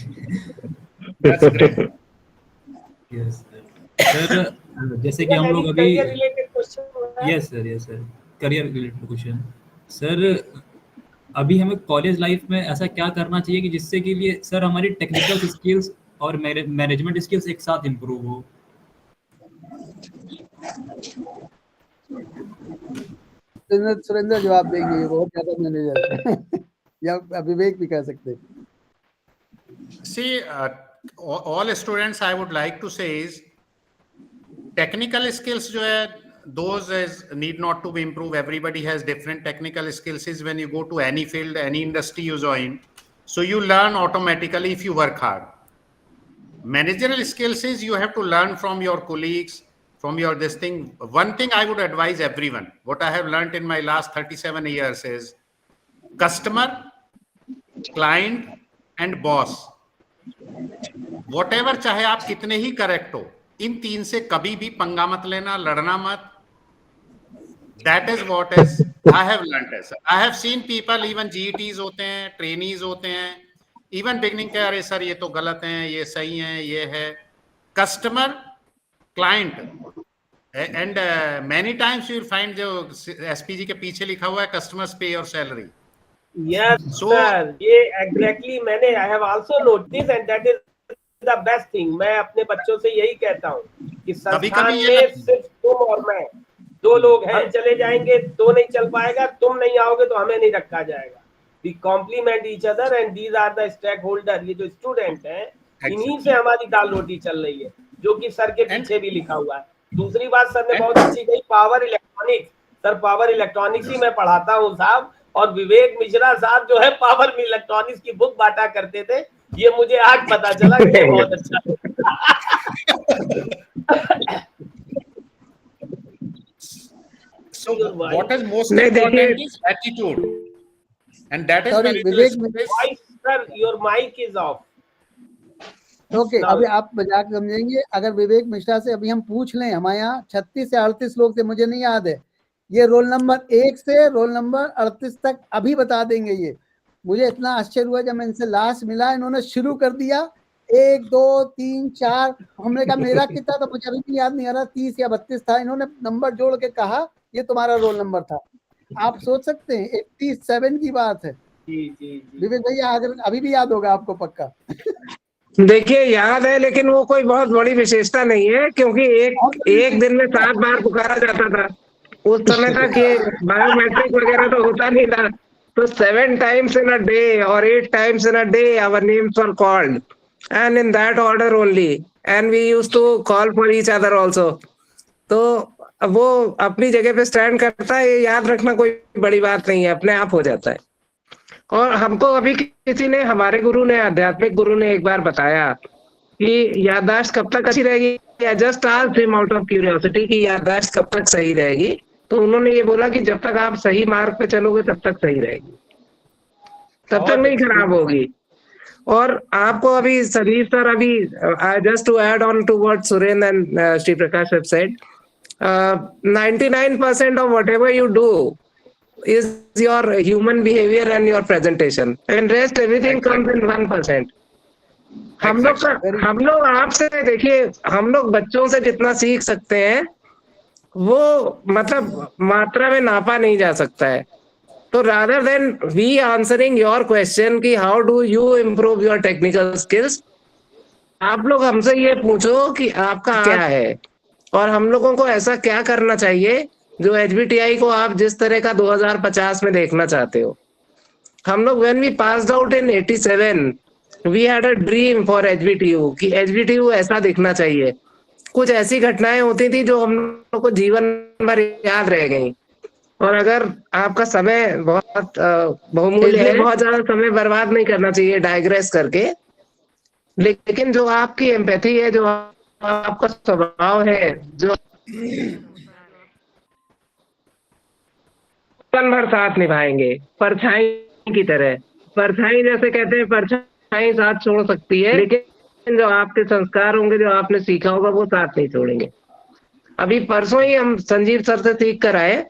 That's great. Yes sir, जैसे कि हम लोग अभी yes sir career related question sir, अभी हमें college life में ऐसा क्या करना चाहिए कि जिससे कि लिए सर हमारी टेक्निकल स्किल्स और मैनेजमेंट स्किल्स एक साथ इम्प्रूव हो? सुरेंद्र जवाब देंगे, बहुत ज्यादा मैनेजर या विवेक भी कह सकते। See, all students I would like to say is technical skills जो है, those need not to be improved. Everybody has different technical skills. Is when you go to any field, any industry you join, so you learn automatically if you work hard. Managerial skills is you have to learn from your colleagues, from your this thing. One thing I would advise everyone, what I have learned in my last 37 years is customer, client and boss. Whatever चाहे आप कितने ही correct हो, इन तीन से कभी भी पंगा मत लेना, लड़ना मत. That is what is I have learned as I have seen people, even GETs होते हैं, trainees होते हैं, even beginning के अरे सर ये तो गलत है, ये सही है, ये है. Customer, client and many times you will find जो SPG के पीछे लिखा हुआ है customers pay your salary. Yes, sir. ये exactly मैंने I have also noticed and that is the best thing. मैं अपने बच्चों से यही कहता हूँ कि संस्थान में सिर्फ तुम और मैं, दो लोग हैं, चले जाएंगे तो नहीं चल पाएगा, तुम नहीं आओगे तो हमें नहीं रखा जाएगा. We complement each other and these are the stakeholder. ये जो स्टूडेंट हैं, इन्हीं से हमारी दाल रोटी चल रही है, जो कि सर के पीछे भी लिखा हुआ है. दूसरी बात सर ने बहुत अच्छी कही, power electronics. Sir power electronics ही मैं पढ़ाता हूँ साहब, और विवेक मिश्रा साहब जो है पावर इलेक्ट्रॉनिक्स की बुक बांटा करते थे. ये मुझे आज पता चला, ये बहुत अच्छा है। So Your what wife, is most नहीं देखिए, important is attitude, and that is sorry when it will Vivek wife, sir, your mic is off okay now. अभी आप मजाक समझेंगे, अगर विवेक मिश्रा से अभी हम पूछ लें, हमारे यहाँ 36 से 38 लोग थे, मुझे नहीं याद है, ये रोल नंबर 1 से रोल नंबर 38 तक अभी बता देंगे। ये मुझे इतना आश्चर्य हुआ जब मैं इनसे लास्ट मिला, इन्होंने शुरू कर दिया 1 2 3 4, हमने कहा मेरा कितना था, मुझे अभी भी याद नहीं आ रहा, 30 या 32 था, इन्होंने नंबर जोड़ के कहा ये तुम्हारा रोल नंबर था। आप सोच सकते हैं 87 की बात है। जी जी जी। विवेक भैया अगर अभी भी याद होगा आपको पक्का। देखिए याद है, लेकिन वो कोई बहुत बड़ी विशेषता नहीं है, क्योंकि एक दिन में 7 बार पुकारा जाता था। उस समय तक ये बायोमेट्रिक वगैरह तो होता नहीं था, तो 7 times in a day or 8 times in a day our names were called, and in that order only, and we used to call for each other also. तो वो अपनी जगह पे स्टैंड करता है, ये याद रखना कोई बड़ी बात नहीं है, अपने आप हो जाता है। और हमको अभी किसी ने, हमारे गुरु ने, आध्यात्मिक गुरु ने एक बार बताया कि याददाश्त कब तक अच्छी रहेगी। Just asked him out of curiosity कि याददाश्त कब तक सही रहेगी, तो उन्होंने ये बोला कि जब तक आप सही मार्ग पे चलोगे तब तक सही रहेगी, तब तक नहीं खराब होगी। और आपको अभी संजीव सर, अभी just to add on to what Surendra and Shri Prakash have said, 99% of whatever you do is your human behavior and your presentation, and rest everything comes in 1%. हम लोग आपसे देखिए, हम लोग बच्चों से जितना सीख सकते हैं वो मतलब मात्रा में नापा नहीं जा सकता है। तो rather than we answering your question कि how do you improve your technical skills, आप लोग हमसे ये पूछो कि आपका क्या है, और हम लोगों को ऐसा क्या करना चाहिए जो HBTI को आप जिस तरह का 2050 में देखना चाहते हो। हम लोग when we passed out in 87, we had a dream for HBTU कि HBTU ऐसा दिखना चाहिए। कुछ ऐसी घटनाएं होती थी जो हम लोग को जीवन भर याद रह गई। और अगर आपका समय बहुत बहुमूल्य है, बहुत ज्यादा समय बर्बाद नहीं करना चाहिए डाइग्रेस करके, लेकिन जो आपकी एम्पैथी है, जो आपका स्वभाव है, जो जीवन भर साथ निभाएंगे, परछाई की तरह। परछाई जैसे कहते हैं, परछाई साथ छोड़ सकती है, लेकिन जो आपके संस्कार होंगे, जो आपने सीखा होगा, वो साथ नहीं छोड़ेंगे। अभी परसों ही हम संजीव सर से सीख कर आए,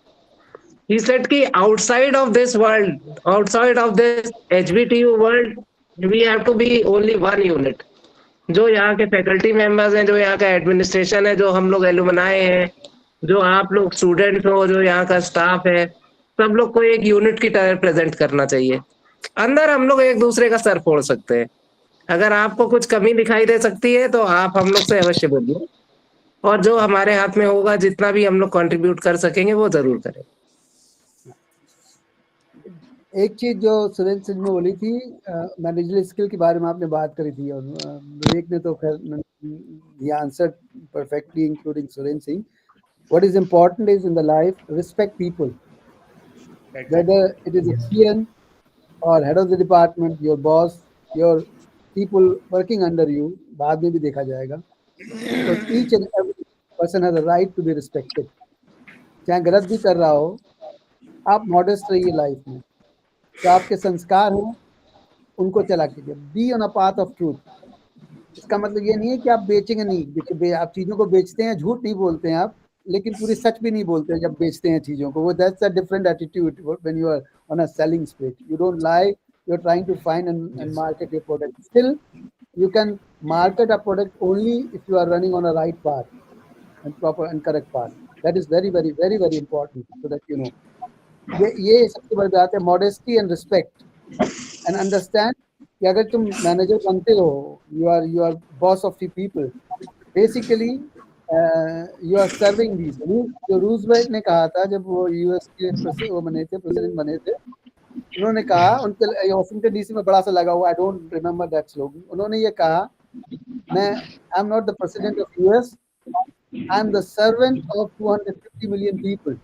he said कि outside of this world, outside of this HBTU world, we have to be only one unit. जो यहाँ के फैकल्टी मेंबर्स हैं, जो यहाँ का एडमिनिस्ट्रेशन है, जो हम लोग एलुमनाई हैं, जो आप लोग स्टूडेंट्स हो, जो यहाँ का स्टाफ है, सब लोग को एक यूनिट की तरह प्रेजेंट करना चाहिए। अंदर हम लोग एक दूसरे का सर फोड़ सकते हैं। अगर आपको कुछ कमी दिखाई दे सकती है तो आप हम लोग से अवश्य बोलिए, और जो हमारे हाथ में होगा, जितना भी हम लोग कंट्रीब्यूट कर सकेंगे, वो जरूर करें। एक चीज जो सुरेंद्र सिंह ने बोली थी, मैनेजरल स्किल के बारे में आपने बात करी थी, और विवेक ने तो खैर he answered perfectly, including Suren Singh. What is important is in the life, respect people. Whether it is a PN or head of the department, your boss, your people working under you, बाद में भी देखा जाएगा। So each and every person has a right to be respected. चाहे गलत भी कर रहा हो, आप मॉडेस्ट रहिए लाइफ में। जो आपके संस्कार हैं उनको चला कीजिए। Be on a path of truth. इसका मतलब ये नहीं है कि आप बेचेंगे नहीं, देखिए आप चीज़ों को बेचते हैं, झूठ नहीं बोलते हैं आप, लेकिन पूरी सच भी नहीं बोलते हैं जब बेचते हैं चीज़ों को। वो that's a different attitude when you are on a selling spirit. You don't lie, you are trying to find and market your product. Still you can market a product only if you are running on a right path and proper and correct path. That is very very very very important, so that you know. ये सबसे बड़ी बात है, modesty and respect and understand कि अगर तुम manager बनते हो, you are boss of the people, basically you are serving these rules। जो रूजवेल्ट ने कहा था जब वो यूएस के प्रेसिडेंट बने थे, उन्होंने कहा, उनके वाशिंगटन डीसी में बड़ा सा लगा हुआ, I don't remember that slogan, उन्होंने ये कहा, मैं I am not the president of US, I am the servant of 250 million people.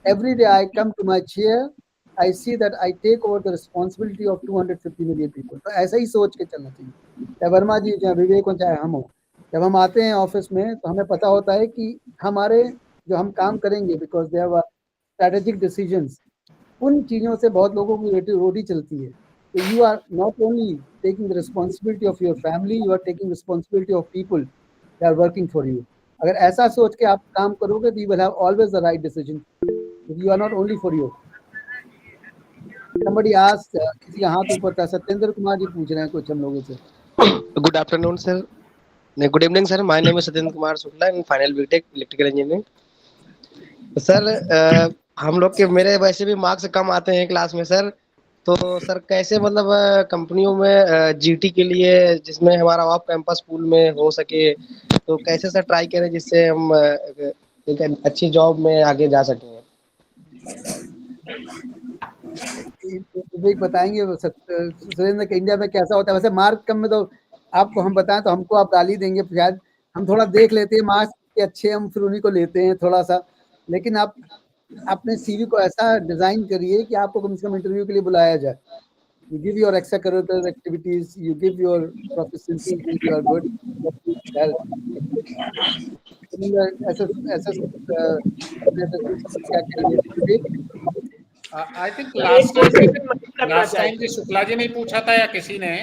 Every day I come to my chair I see that I take over the responsibility of 250 million people. तो ऐसा ही सोच के चलना चाहिए। चाहे वर्मा जी, चाहे विवेक हो, चाहे हम हो, जब हम आते हैं ऑफिस में तो हमें पता होता है कि हमारे जो हम काम करेंगे, because they have strategic decisions, उन चीज़ों से बहुत लोगों की रोटी चलती है। तो you are not only taking the responsibility of your family, you are taking responsibility of people they are working for you. अगर ऐसा सोच के आप काम करोगे तो you will have always the right decision. You are not only for you. somebody asked, किसी का हाथ ऊपर था, सत्येंद्र कुमार जी पूछ रहे हैं कुछ हम लोगों से। Good afternoon, sir. Good evening, sir. My name is Satyendra Kumar Shukla in final BTech Electrical Engineering. Sir हम लोग के मेरे वैसे भी मार्क्स कम आते हैं क्लास में सर, तो सर कैसे मतलब कंपनियों में जीटी के लिए जिसमें हमारा ऑफ कैंपस पूल में हो सके, तो कैसे सर ट्राई करें जिससे हम एक अच्छी जॉब में आगे जा सकें। विवेक बताएंगे सुरेंद्र के इंडिया में कैसा होता है। वैसे मार्क कम में तो आपको हम बताएं तो हमको आप गाली देंगे, शायद हम थोड़ा देख लेते हैं मार्क्स के अच्छे, हम फिर उन्हीं को लेते हैं थोड़ा सा। लेकिन आप अपने सीवी को ऐसा डिजाइन करिए कि आपको कम से कम इंटरव्यू के लिए बुलाया जाए। You give your extracurricular activities, you give your proficiency, and you are good. I think last time ji Shukla ji ने पूछा था या किसी ने,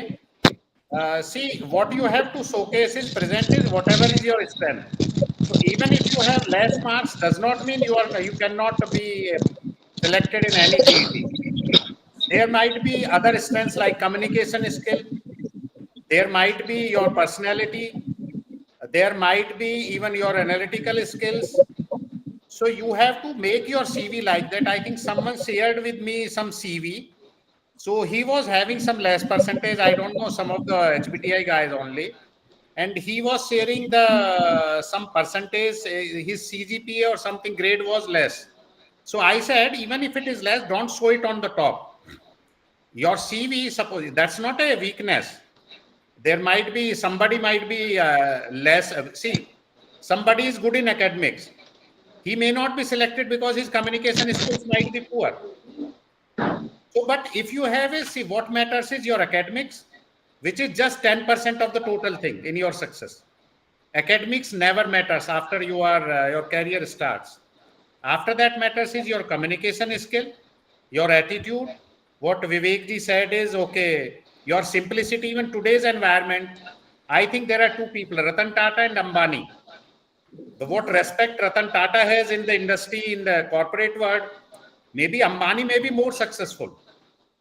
see what you have to showcase is present is whatever is your strength. So even if you have less marks does not mean you cannot be selected in any GET. There might be other strengths like communication skill, there might be your personality, there might be even your analytical skills. So you have to make your CV like that. I think someone shared with me some CV. So he was having some less percentage. I don't know, some of the HBTI guys only. And he was sharing some percentage, his CGPA or something grade was less. So I said, even if it is less, don't show it on the top. Your CV, suppose that's not a weakness. There might be, somebody might be less. See, somebody is good in academics. He may not be selected because his communication skills might be poor. So, but if you have see, what matters is your academics, which is just 10% of the total thing in your success. Academics never matters after your career starts. After that matters is your communication skill, your attitude. What Vivek ji said is, okay, your simplicity, even today's environment. I think there are two people, Ratan Tata and Ambani. What respect Ratan Tata has in the industry, in the corporate world, maybe Ambani may be more successful,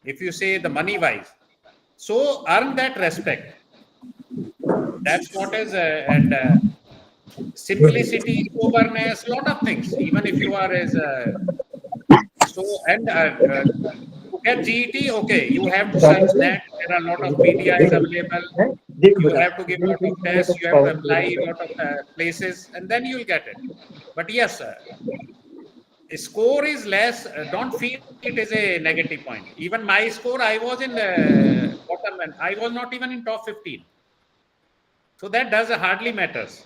if you say the money wise. So earn that respect. That's what is, and simplicity, soberness, lot of things, even if you are as, so, and to get GET, okay, you have to search that. There are a lot of media is available. You have to give a lot of tests, you have to apply a lot of places, and then you will get it. But yes, score is less, don't feel it is a negative point. Even my score, I was in the bottom, and I was not even in top 15. So that does hardly matters.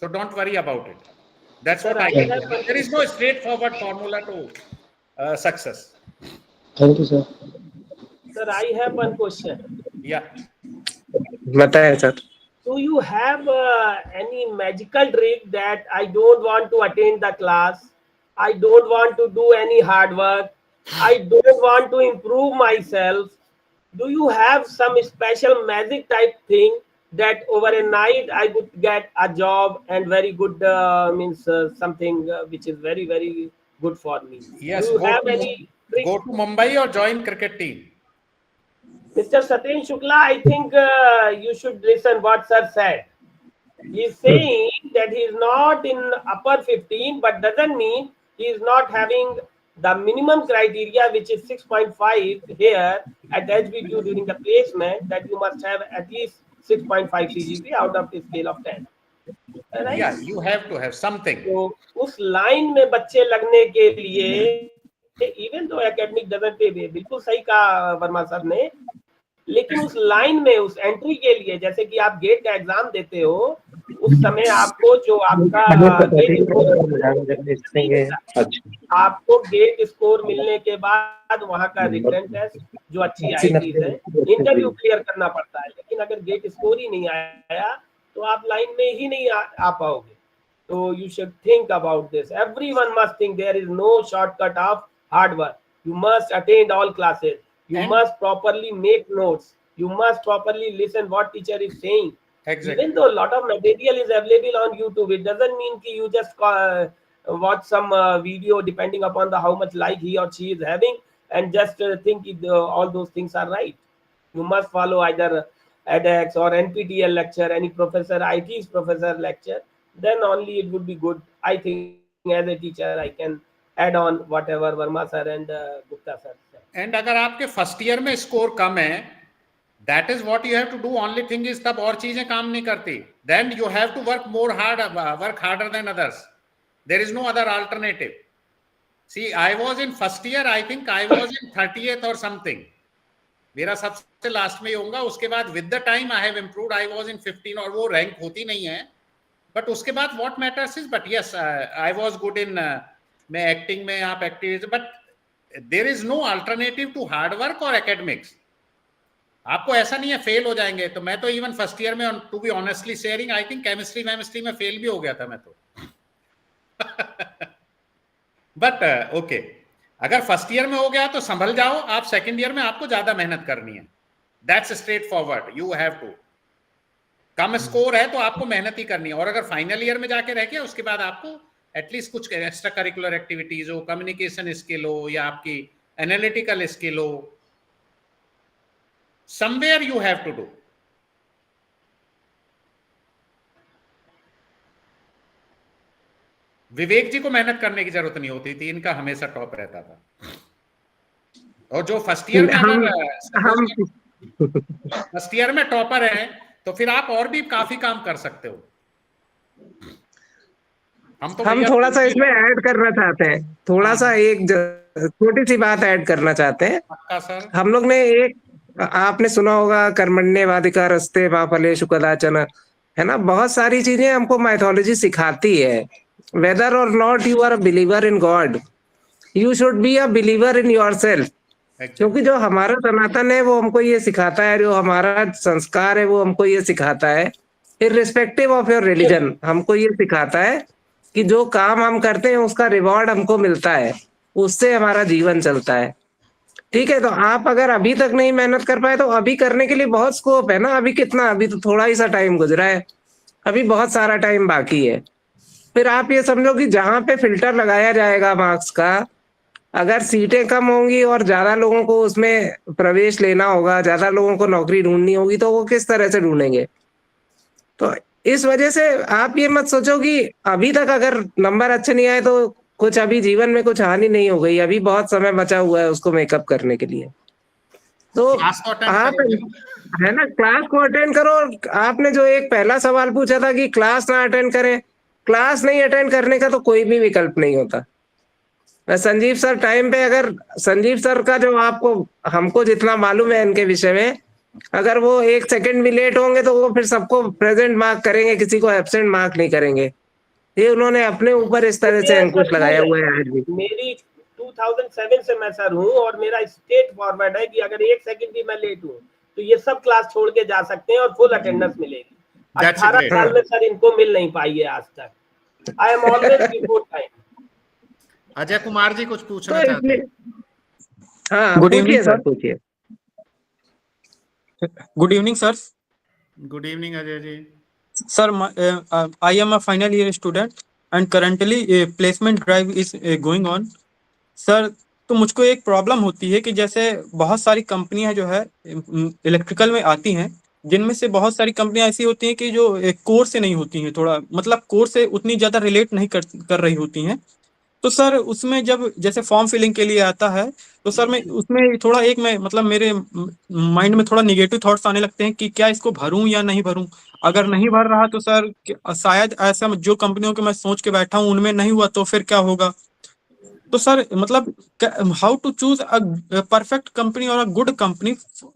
So don't worry about it. That's what I can tell. There is no straightforward formula to success. Thank you, sir. Sir, I have one question. Yeah. बताएं sir. Do you have any magical trick that I don't want to attend the class, I don't want to do any hard work, I don't want to improve myself? Do you have some special magic type thing that over a night I would get a job and very good means something which is very, very good for me? Yes. Do you have any trick? Go to Mumbai or join cricket team. Mr. Satin Shukla, I think you should listen what sir said. He is saying that he is not in upper 15, but doesn't mean he is not having the minimum criteria, which is 6.5 here at HBTU during the placement, that you must have at least 6.5 CGP out of the scale of 10. Right? Yeah, you have to have something. So उस line में बच्चे लगने के लिए, even though academic doesn't pay, बिल्कुल सही कहा Verma sir ने, लेकिन उस लाइन में उस एंट्री के लिए, जैसे कि आप गेट का एग्जाम देते हो, उस समय आपको जो आपका गेट आपको गेट स्कोर मिलने के बाद वहां का रिटन टेस्ट जो अच्छी आईआईटीज है इंटरव्यू क्लियर करना पड़ता है, लेकिन अगर गेट स्कोर ही नहीं आया तो आप लाइन में ही नहीं आ पाओगे। तो you should think about this, everyone must think, there is no shortcut of hard work, you must attend all classes, you must properly make notes, you must properly listen what teacher is saying. Exactly. Even though a lot of material is available on YouTube, it doesn't mean that you just watch some video depending upon the how much like he or she is having and just think all those things are right. You must follow either edX or NPTEL lecture, any professor, IT's professor lecture, then only it would be good. I think as a teacher I can add on whatever Verma sir and Gupta sir. And अगर आपके first year में score कम है, that is what you have to do, only thing is तब और चीजें काम नहीं करती, then you have to work more hard, work harder than others, there is no other alternative. See I was in first year, I think I was in 30th और something, मेरा सबसे last में ही होगा, उसके बाद with the time I have improved, I was इन 15 और वो rank होती नहीं है, बट उसके बाद what matters is, but yes I was good in, मैं एक्टिंग में आप active, but there is no alternative to hard work or academics। आपको ऐसा नहीं है फेल हो जाएंगे, तो मैं तो इवन फर्स्ट ईयर में to be honestly sharing I think chemistry में फेल भी हो गया था मैं तो बट ओके, अगर फर्स्ट ईयर में हो गया तो संभल जाओ आप, सेकंड ईयर में आपको ज्यादा मेहनत करनी है, that's straight forward, you have to, कम स्कोर है तो आपको मेहनत ही करनी है, और अगर फाइनल ईयर में जाके रह गया उसके बाद आपको एटलीस्ट कुछ एक्स्ट्रा करिकुलर एक्टिविटीज हो, कम्युनिकेशन स्किल हो या आपकी एनालिटिकल स्किल हो, somewhere you have to do. Vivek ji को मेहनत करने की जरूरत नहीं होती थी, इनका हमेशा टॉप रहता था, और जो फर्स्ट ईयर में टॉपर है तो फिर आप और भी काफी काम कर सकते हो। हम थोड़ा सा इसमें ऐड करना चाहते हैं, थोड़ा सा एक छोटी सी बात ऐड करना चाहते हैं। हम लोग ने एक, आपने सुना होगा कर्मण्येवाधिकारस्ते मा फलेषु कदाचन, है ना, बहुत सारी चीजें हमको माइथोलॉजी सिखाती है, वेदर और not you are a believer in God, you should be a believer in yourself, क्योंकि जो हमारा सनातन है वो हमको ये सिखाता है, जो हमारा संस्कार है वो हमको ये सिखाता है, इररिस्पेक्टिव ऑफ योर रिलीजन, हमको ये सिखाता है कि जो काम हम करते हैं उसका रिवॉर्ड हमको मिलता है, उससे हमारा जीवन चलता है। ठीक है, तो आप अगर अभी तक नहीं मेहनत कर पाए तो अभी करने के लिए बहुत स्कोप है ना, अभी कितना, अभी तो थोड़ा ही सा टाइम गुजरा है, अभी बहुत सारा टाइम बाकी है। फिर आप ये समझो कि जहां पे फिल्टर लगाया जाएगा मार्क्स का, अगर सीटें कम होंगी और ज्यादा लोगों को उसमें प्रवेश लेना होगा, ज्यादा लोगों को नौकरी ढूंढनी होगी, तो वो किस तरह से ढूंढेंगे। तो इस वजह से आप ये मत सोचो कि अभी तक अगर नंबर अच्छे नहीं आए तो कुछ अभी जीवन में कुछ हानि नहीं हो गई, अभी बहुत समय बचा हुआ है उसको मेकअप करने के लिए। तो आप है ना, क्लास को अटेंड करो। आपने जो एक पहला सवाल पूछा था कि क्लास ना अटेंड करें, क्लास नहीं अटेंड करने का तो कोई भी विकल्प नहीं होता। संजीव सर टाइम पे, अगर संजीव सर का जो आपको, हमको जितना मालूम है इनके विषय में, अगर वो 1 सेकंड भी लेट होंगे तो वो फिर सबको प्रेजेंट मार्क करेंगे, किसी को एब्सेंट मार्क नहीं करेंगे। ये उन्होंने अपने ऊपर इस तरह से अंकुश लगाया हुआ है। आज भी मेरी 2007 से मैं सर हूँ और मेरा स्टेट फॉरवर्ड है कि अगर 1 सेकंड भी मैं लेट हूँ तो ये सब क्लास छोड़ के जा सकते हैं और फुल अटेंडेंस मिलेगी। 18 साल में सर इनको मिल नहीं पाई है आज तक। I am always before time. Ajay Kumar ji कुछ पूछना चाहते हैं? हाँ, गुड इवनिंग सर। पूछिए। Good evening sir. Good evening Ajay ji. Sir, I am a final year student and currently a placement drive is going on. Sir, तो मुझको एक प्रॉब्लम होती है कि जैसे बहुत सारी कंपनियां जो है इलेक्ट्रिकल में आती हैं, जिनमें से बहुत सारी कंपनियां ऐसी होती हैं कि जो कोर से नहीं होती हैं, थोड़ा मतलब कोर से उतनी ज़्यादा रिलेट नहीं कर रही होती हैं। तो सर उसमें जब जैसे फॉर्म फिलिंग के लिए आता है तो सर मैं उसमें थोड़ा मैं मतलब मेरे माइंड में थोड़ा निगेटिव थॉट्स आने लगते हैं कि क्या इसको भरूं या नहीं भरूं। अगर नहीं भर रहा तो सर शायद ऐसा जो कंपनियों के मैं सोच के बैठा हूं उनमें नहीं हुआ तो फिर क्या होगा। तो सर मतलब how to choose a perfect company और अ गुड कंपनी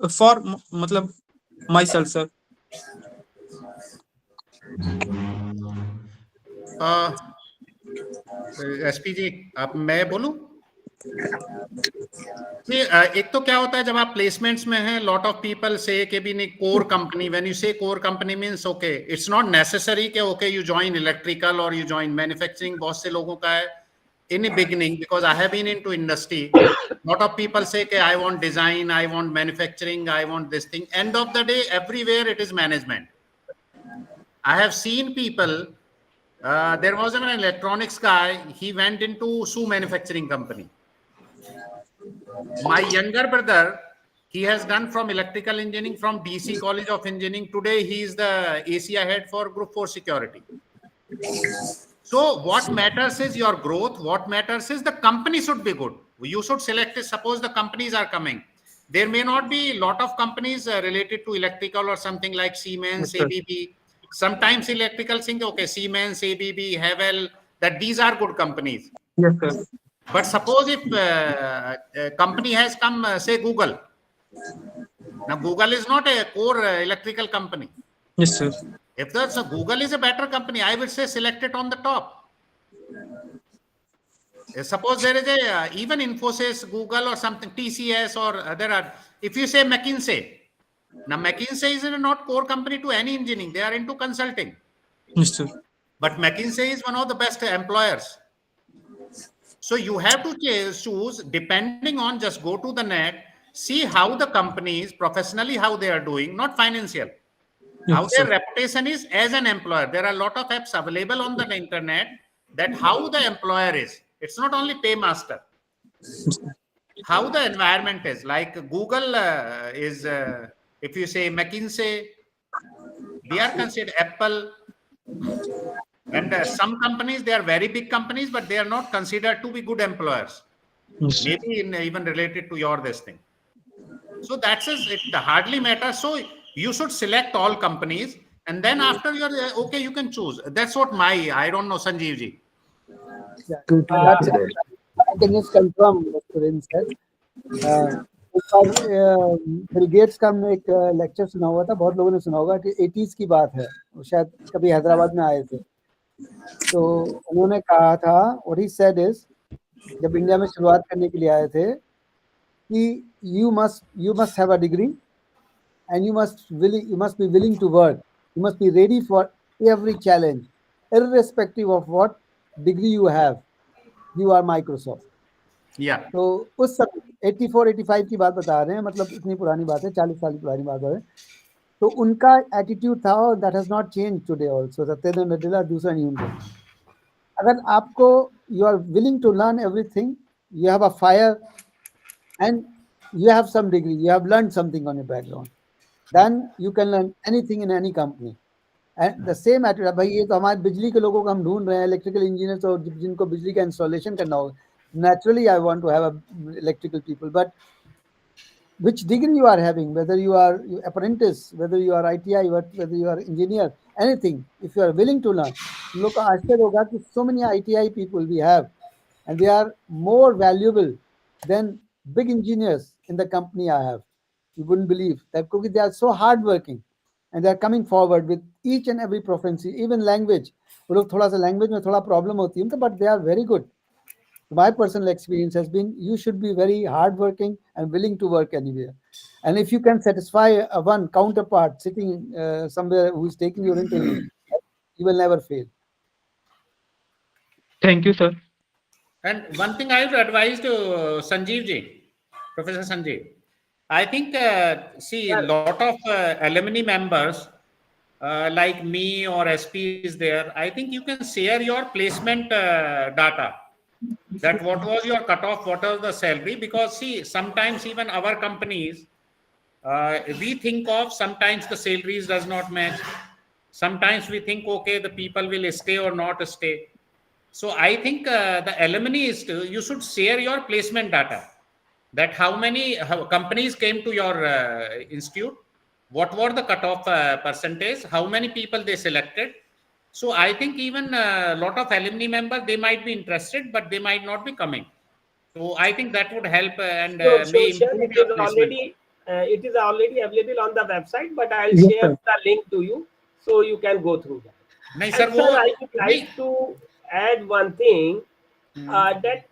फॉर मतलब myself sir. SP ji, आप मैं बोलूं? एक तो क्या होता है जब आप प्लेसमेंट्स में हैं, लॉट ऑफ पीपल से के भी नहीं कोर कंपनी, व्हेन यू से core company means okay, it's not necessary कि ओके यू जॉइन इलेक्ट्रिकल और यू जॉइन मैन्युफैक्चरिंग। बहुत से लोगों का है in the beginning, because I have been into industry, lot of people say कि I want design, I want manufacturing, I want this thing. End of the day, everywhere it is management. I have seen people, there was an electronics guy, he went into shoe manufacturing company. My younger brother, he has done from electrical engineering from DC College of Engineering. Today he is the Asia head for Group 4 security. So what matters is your growth. What matters is the company should be good. You should select it. Suppose the companies are coming. There may not be a lot of companies related to electrical or something like Siemens, Yes, sir. ABB. Sometimes electrical think, okay, Siemens, ABB, Havel, that these are good companies. Yes, sir. But suppose if a company has come, say Google. Now Google is not a core electrical company. Yes, sir. If that's a Google is a better company, I would say select it on the top. Suppose there is a even Infosys, Google or something, TCS, or there are. If you say McKinsey, now McKinsey is not core company to any engineering; they are into consulting. Yes, sir. But McKinsey is one of the best employers. So you have to choose depending on, just go to the net, see how the companies professionally how they are doing, not financial. How Yes, their sir. reputation is as an employer. There are a lot of apps available on the internet that how the employer is. It's not only paymaster. How the environment is. Like Google is, if you say McKinsey, they are considered Apple. And some companies, they are very big companies, but they are not considered to be good employers. Yes, sir. Maybe even related to your this thing. So that's it hardly matters. So you should select all companies, and then after you're okay, you can choose. That's what I don't know, Sanjiv ji. Yeah, that's I can just confirm what Suren said. एक बार Bill Gates का हमने एक lecture सुना हुआ था, बहुत लोगों ने सुना होगा कि 80s की बात है, वो शायद कभी हैदराबाद में आए थे, तो उन्होंने कहा था, और ही सेड इज, जब इंडिया में शुरुआत करने के लिए आए थे, कि you must have a degree and you must be willing to work. You must be ready for every challenge, irrespective of what degree you have. You are Microsoft. Yeah. तो उस समय 84-85 की बात बता रहे हैं, मतलब इतनी पुरानी बात है, 40 साल की पुरानी बात है, तो उनका एटीट्यूड था, और that has not change today also. Satyendra Nadella दूसरा नहीं उनका। अगर आपको you are willing to learn everything, you have a fire and you have some degree, you have learned something on your background, then you can learn anything in any company. And the same attitude, भाई ये तो हमारे बिजली के लोगों को हम ढूंढ रहे हैं, इलेक्ट्रिकल इंजीनियर्स, और जिनको बिजली का इंस्टॉलेशन करना होगा, naturally I want to have electrical people, but which degree you are having, whether you are apprentice, whether you are ITI, whether you are engineer, anything, if you are willing to learn, लोग का आश्चर्य होगा कि so many ITI people we have, and they are more valuable than big engineers in the company I have. You wouldn't believe that, because they are so hardworking and they are coming forward with each and every proficiency, even language. वो लोग थोड़ा सा language में थोड़ा problem होती है, but they are very good. My personal experience has been, you should be very hardworking and willing to work anywhere. And if you can satisfy one counterpart sitting somewhere who is taking your interview, you will never fail. Thank you, sir. And one thing I would advise to Sanjiv ji, Professor Sanjiv, I think, see, a lot of alumni members like me or SP is there. I think you can share your placement data. That what was your cutoff, what was the salary? Because see, sometimes even our companies, we think of sometimes the salaries does not match. Sometimes we think, okay, the people will stay or not stay. So I think the alumni is you should share your placement data. That how many companies came to your institute, what were the cutoff percentage, how many people they selected. So I think even a lot of alumni members, they might be interested, but they might not be coming. So I think that would help and Sure, may sure. improve It your is placement. already available on the website, but I'll Yes, share sir. the link to you so you can go through that. नहीं And sir वो sir, I would नहीं like to add one thing, that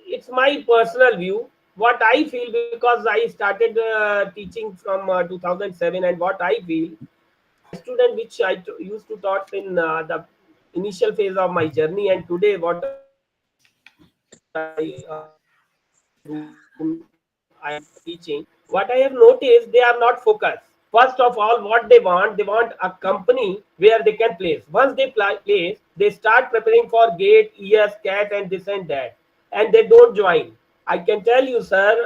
it's my personal view. What I feel, because I started teaching from 2007, and what I feel, student which I used to taught in the initial phase of my journey, and today what I I am teaching, what I have noticed, they are not focused. First of all, what they want a company where they can place. Once they place, they start preparing for gate, ES, CAT, and this and that, and they don't join. I can tell you, sir,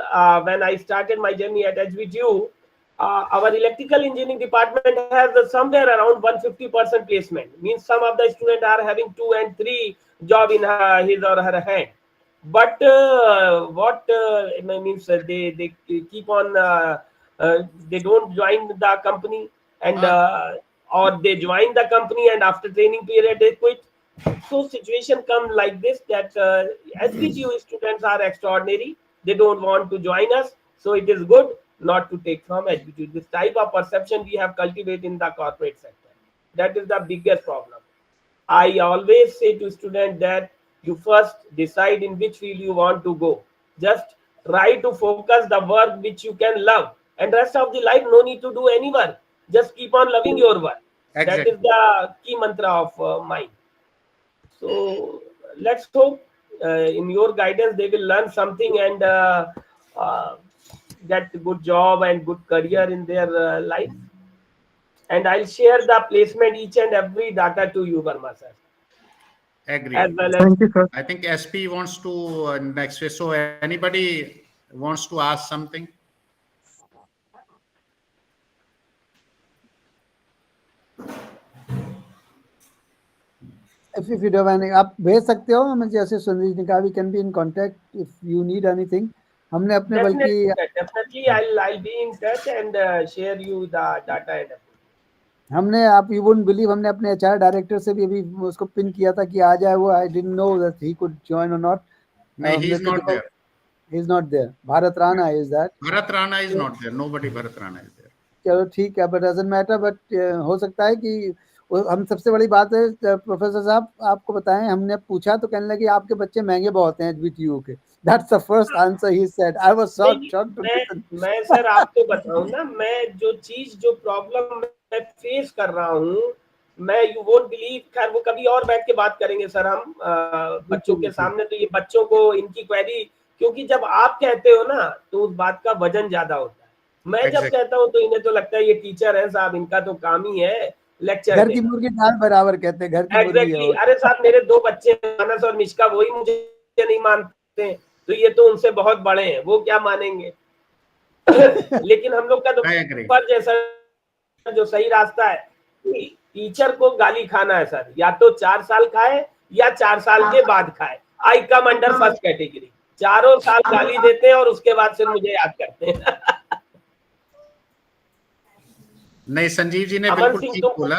when I started my journey at HBTU, our electrical engineering department has somewhere around 150% placement. Means some of the students are having 2 and 3 job in his or her hand. But what means, they keep on, they don't join the company, and or they join the company and after training period they quit. So situation come like this, that HBTU students are extraordinary. They don't want to join us. So it is good not to take from HBTU. This type of perception we have cultivated in the corporate sector. That is the biggest problem. I always say to students that you first decide in which field you want to go. Just try to focus the work which you can love, and rest of the life no need to do any work. Just keep on loving your work. That is exactly. the key mantra of mine. So let's hope in your guidance they will learn something, and uh, get a good job and good career in their life. And I'll share the placement each and every data to you, Verma sir, as Agreed. well as. Thank you, sir. I think SP wants to next way. So anybody wants to ask something? If you have any, आप भेज सकते हो हमें, जैसे संजीव ने कहा, we can be in contact if you need anything. हमने अपने बल्कि Definitely, I'll be in touch and share you the data and everything. हमने, आप यू वुडंट बिलीव, हमने अपने एचआर डायरेक्टर से भी अभी उसको पिन किया था कि आ जाए वो. I didn't know that he could join और नॉट. नहीं, he is not there. He is not there. Bharat Rana is that. Bharat Rana is not there. Nobody Bharat Rana is there. चलो ठीक है, बट डजंट मैटर. बट हो सकता है कि हम, सबसे बड़ी बात है प्रोफेसर साहब, आपको बताएं, हमने पूछा तो कहने लगे आपके बच्चे महंगे बहुत हैं HBTU के. That's the first answer he said. I was shocked to listen. मैं सर आपको बताऊं ना, मैं जो चीज, जो प्रॉब्लम मैं फेस कर रहा हूँ, मैं, यू वोंट बिलीव, खैर वो कभी और बैठ के बात करेंगे सर हम बच्चों के सामने. तो ये बच्चों को इनकी क्वेरी, क्योंकि जब आप कहते हो ना तो उस बात का वजन ज्यादा होता है. मैं जब कहता हूँ तो इन्हें तो लगता है ये टीचर है साहब, इनका तो काम ही है लेक्चर. घर की मुर्गी दाल बराबर कहते हैं, घर की मुर्गी है. अरे साहब, मेरे 2 बच्चे मानस और मिश्का, वही मुझे नहीं मानते, तो ये तो उनसे बहुत बड़े हैं, वो क्या मानेंगे. लेकिन हम लोग का तो फर्ज है सर, जो सही रास्ता है, टीचर को गाली खाना है सर, या तो 4 साल खाए या 4 साल के बाद खाए. आई कम अंडर फर्स्ट कैटेगरी. 4 साल गाली देते हैं और उसके बाद फिर मुझे याद करते हैं. नहीं, संजीव जी ने बिल्कुल ठीक बोला.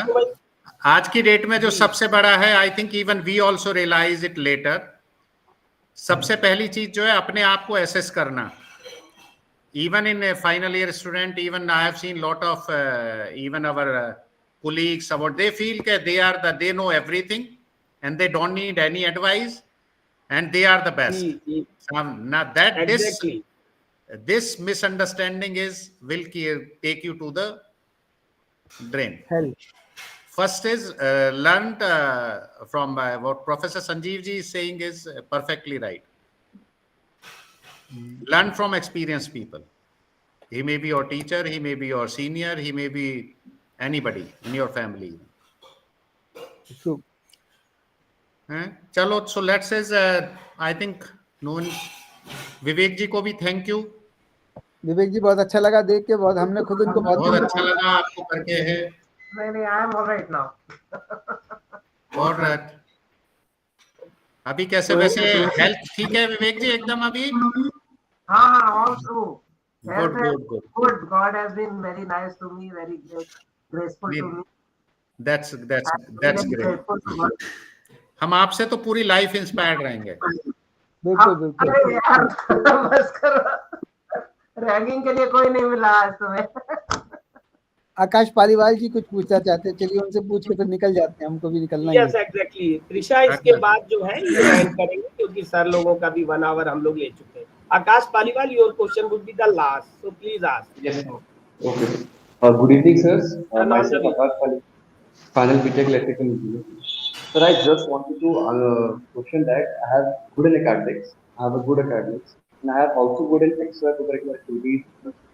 आज की डेट में जो सबसे बड़ा है, I think even we also realize it later, सबसे पहली चीज जो है अपने आप को एसेस करना. Even in a final year student, even I have seen lot of even our colleagues, they feel that they know everything and they don't need any advice and they are the best. Now that exactly. this misunderstanding will take you to the drain. Hell. First is learned from what Professor Sanjiv ji is saying is perfectly right. Learn from experienced people. He may be your teacher, he may be your senior, he may be anybody in your family. True. Chalo, so let's say I think विवेक जी को भी thank you. विवेक जी बहुत अच्छा लगा देख के, बहुत हमने खुद उनको बहुत अच्छा लगा आपको करके है. नहीं, I am alright now. Alright. अभी कैसे वैसे हेल्थ ठीक है विवेक जी एकदम अभी? हाँ, all true. Good. God has been very nice to me, very graceful to me. That's great. हम आपसे तो पूरी लाइफ इंस्पायर्ड रहेंगे. बिल्कुल. अरे यार बस करो, रैगिंग के लिए कोई नहीं मिला आज तुम्हें. आकाश पालीवाल जी कुछ पूछना चाहते हैं, चलिए उनसे पूछ के फिर निकल जाते हैं, हमको भी निकलना ही यस है। एग्जैक्टली त्रिशा इसके बाद जो है ये एंड करेंगे क्योंकि सर लोगों का भी 1 आवर हम लोग ले चुके हैं। Akash Paliwal, your question would be the last, so please ask. Yes. Okay. Good evening, sirs. Myself Akash, final BTech Electrical Engineer. Sir, I just wanted to question that I have good in academics. I have a good academics, and I have also good in extracurricular activities.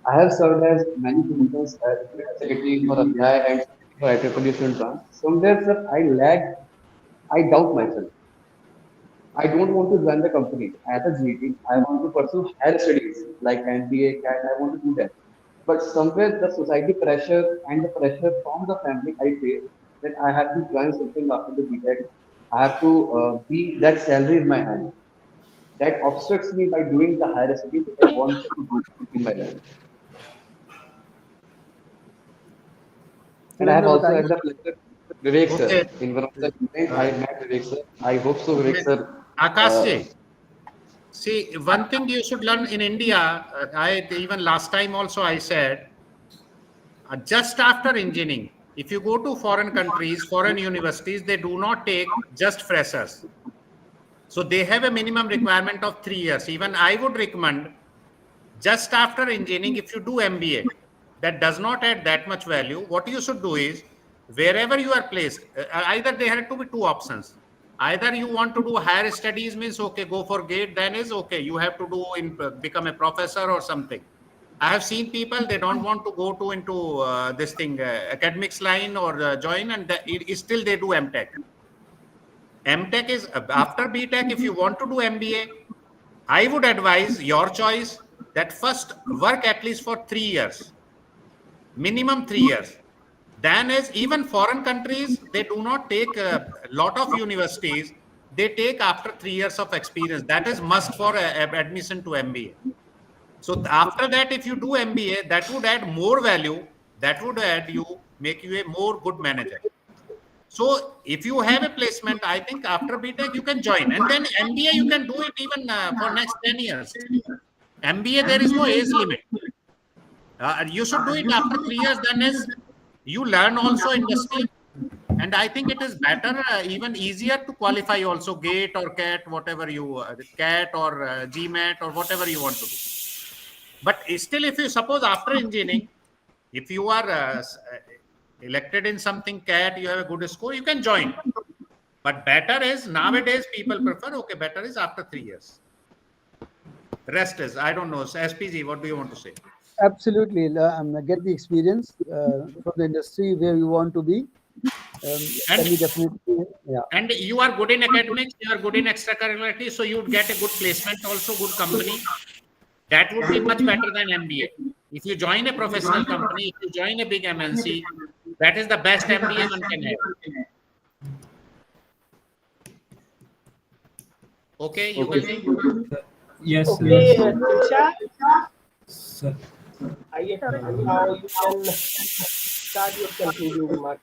I have served as many positions as secretary for apply and for IEEE student branch. Somewhere, sir, I lag. I doubt myself. I don't want to run the company as a GT. I want to pursue higher studies like MBA, CAT. I want to do that. But somewhere the society pressure and the pressure from the family, I face that I have to join something after the BTech. I have to be that salary in my hand. That obstructs me by doing the higher studies that I want to do in my life. And I have also had the pleasure, Vivek sir, Okay. in one of the events I met Vivek sir. I hope so, Vivek sir. Akash ji, see, one thing you should learn in India, even last time also I said, just after engineering, if you go to foreign countries, foreign universities, they do not take just freshers. So they have a minimum requirement of 3 years. Even I would recommend just after engineering, if you do MBA, that does not add that much value. What you should do is, wherever you are placed, either there have to be two options. Either you want to do higher studies, means okay, go for GATE, then is okay, you have to do become a professor or something. I have seen people, they don't want to go to into this thing, academics line or join, and still they do MTech. MTech is after BTech. If you want to do MBA, I would advise your choice that first work at least for 3 years, minimum 3 years. Then is even foreign countries, they do not take a lot of universities. They take after 3 years of experience. That is must for admission to MBA. So after that, if you do MBA, that would add more value. That would make you a more good manager. So if you have a placement, I think after BTech you can join, and then MBA you can do it even for next 10 years. MBA there is no age limit. You should do it after 3 years. Then is you learn also industry, and I think it is better, even easier to qualify also GATE or CAT, whatever you CAT or GMAT or whatever you want to do. But still, if you suppose after engineering, if you are elected in something CAT, you have a good score, you can join. But better is nowadays people prefer, okay, better is after 3 years. The rest is, I don't know. So SPG, what do you want to say? Absolutely. Get the experience from the industry where you want to be. Can be definitely, yeah. And you are good in academics, you are good in extracurricular, so you would get a good placement, also good company. That would be much better than MBA. If you join a professional company, if you join a big MNC, that is the best MBA one can have. Okay, Yugal. Yes, Okay, sir. Trisha, Sir. now you can start your concluding remarks.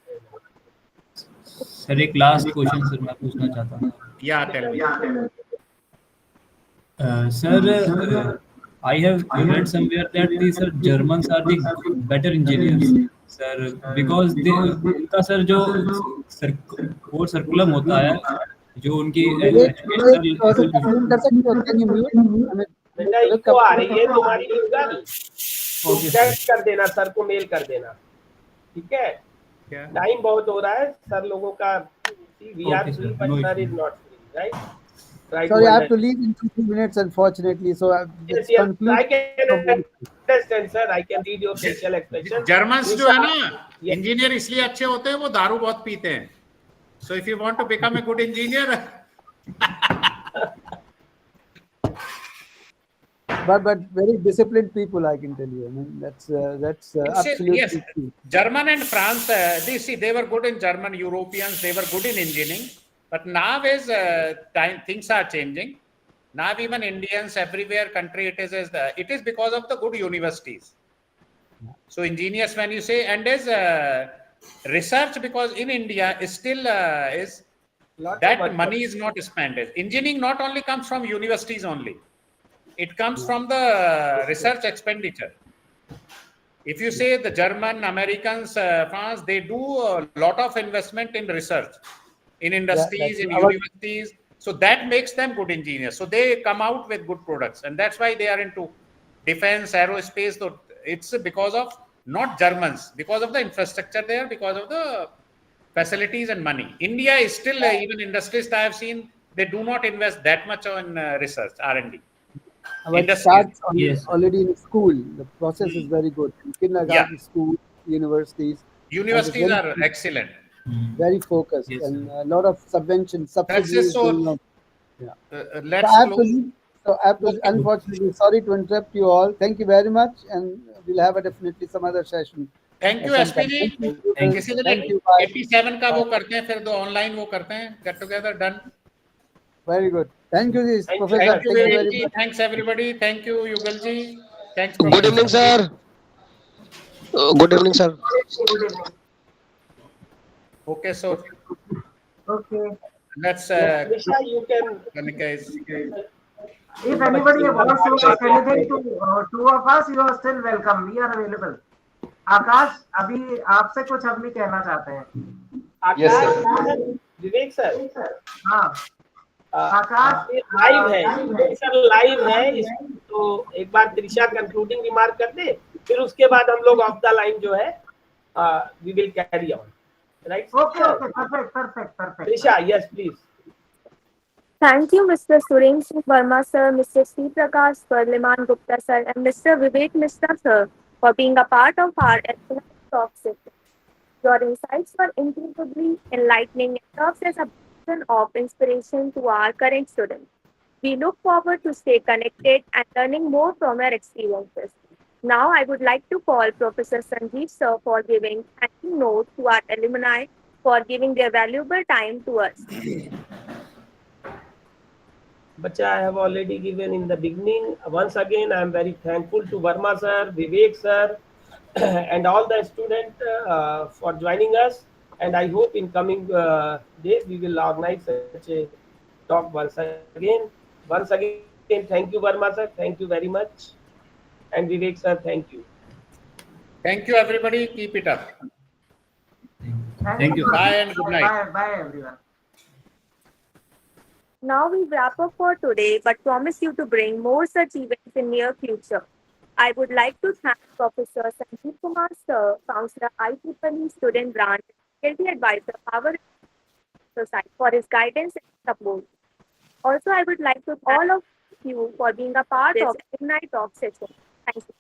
Sir एक last question sir मैं पूछना चाहता हूँ. Yeah, tell me. Sir, I have read somewhere that the Germans are the better engineers, sir, because they उनका sir जो core सर्कुलम होता है, जो उनकी बेटा इनको आ रही है तुम्हारी यूगल, तुम टेक्स्ट कर देना सर को, मेल कर देना, ठीक है? टाइम बहुत हो रहा है सर लोगों का. We are free, but sir is not free, right? Sorry, I have to leave in 2 minutes, unfortunately. So yes, I can understand, sir. I can read your facial expression. Germans जो है ना, engineer इसलिए अच्छे होते हैं, वो दारू बहुत पीते हैं. So if you want to become a good engineer, but very disciplined people, I can tell you. I mean, that's absolutely yes. true. German and France, they were good in German. Europeans, they were good in engineering. But now is things are changing. Now even Indians everywhere country it is because of the good universities. So engineers, when you say, and is research, because in India is still is that money is not spent. Engineering not only comes from universities only. It comes from the research expenditure. If you say the German, Americans, France, they do a lot of investment in research, in industries, in universities. So that makes them good engineers. So they come out with good products, and that's why they are into defense, aerospace. So it's because of not Germans, because of the infrastructure there, because of the facilities and money. India is still even industries I have seen, they do not invest that much on research R&D. But it starts already in school. The process is very good. In kindergarten, school, universities. Universities are excellent. Very focused, and a lot of subsidies going on. Let's so I have to, unfortunately, sorry to interrupt you all. Thank you very much, and we'll have definitely some other session. Thank you, SPG. किसी दिन 87 का वो करते हैं, फिर दो online वो करते हैं, get together, done. Very good. Thank you, Professor. Thank you very much. Thanks everybody. Thank you, Yugal ji. Thanks. Good evening, sir. Good evening, sir. Okay, so. Okay. Let's. You can. Kanika is. If anybody wants to ask anything to two of us, you are still welcome. We are available. आकाश, अभी आपसे कुछ हम भी कहना चाहते हैं. Yes, sir. विवेक sir. हाँ. आकाश live है. सर लाइव है. तो एक बार त्रिशा कंक्लूडिंग रिमार्क कर दे. फिर उसके बाद हम लोग ऑफ द लाइन जो है, we will carry on. Right? Okay. Perfect. Trisha, yes, please. Thank you, Mr. Suren Singh Verma, sir, Mr. Shri Prakash Werlemann Gupta, sir, and Mr. Vivek Mishra, sir, for being a part of our talk session. Your insights were incredibly enlightening and serves as a beacon of inspiration to our current students. We look forward to stay connected and learning more from your experiences. Now, I would like to call Professor Sanjiv, sir, for giving thank you note to our alumni for giving their valuable time to us. But I have already given in the beginning. Once again, I am very thankful to Verma sir, Vivek sir, and all the students for joining us. And I hope in coming days we will organize such a talk once again. Once again, thank you, Verma sir. Thank you very much. And Vivek sir, thank you. Thank you, everybody. Keep it up. Thank you. Bye and good night. Bye, everyone. Now we wrap up for today, but promise you to bring more such events in near future. I would like to thank Professor Sanjiv Kumar, sir, Counselor IEEE Student Branch, Faculty Advisor, Power Society, for his guidance and support. Also, I would like to thank all of you for being a part of the Alumni Talk session. Thank you.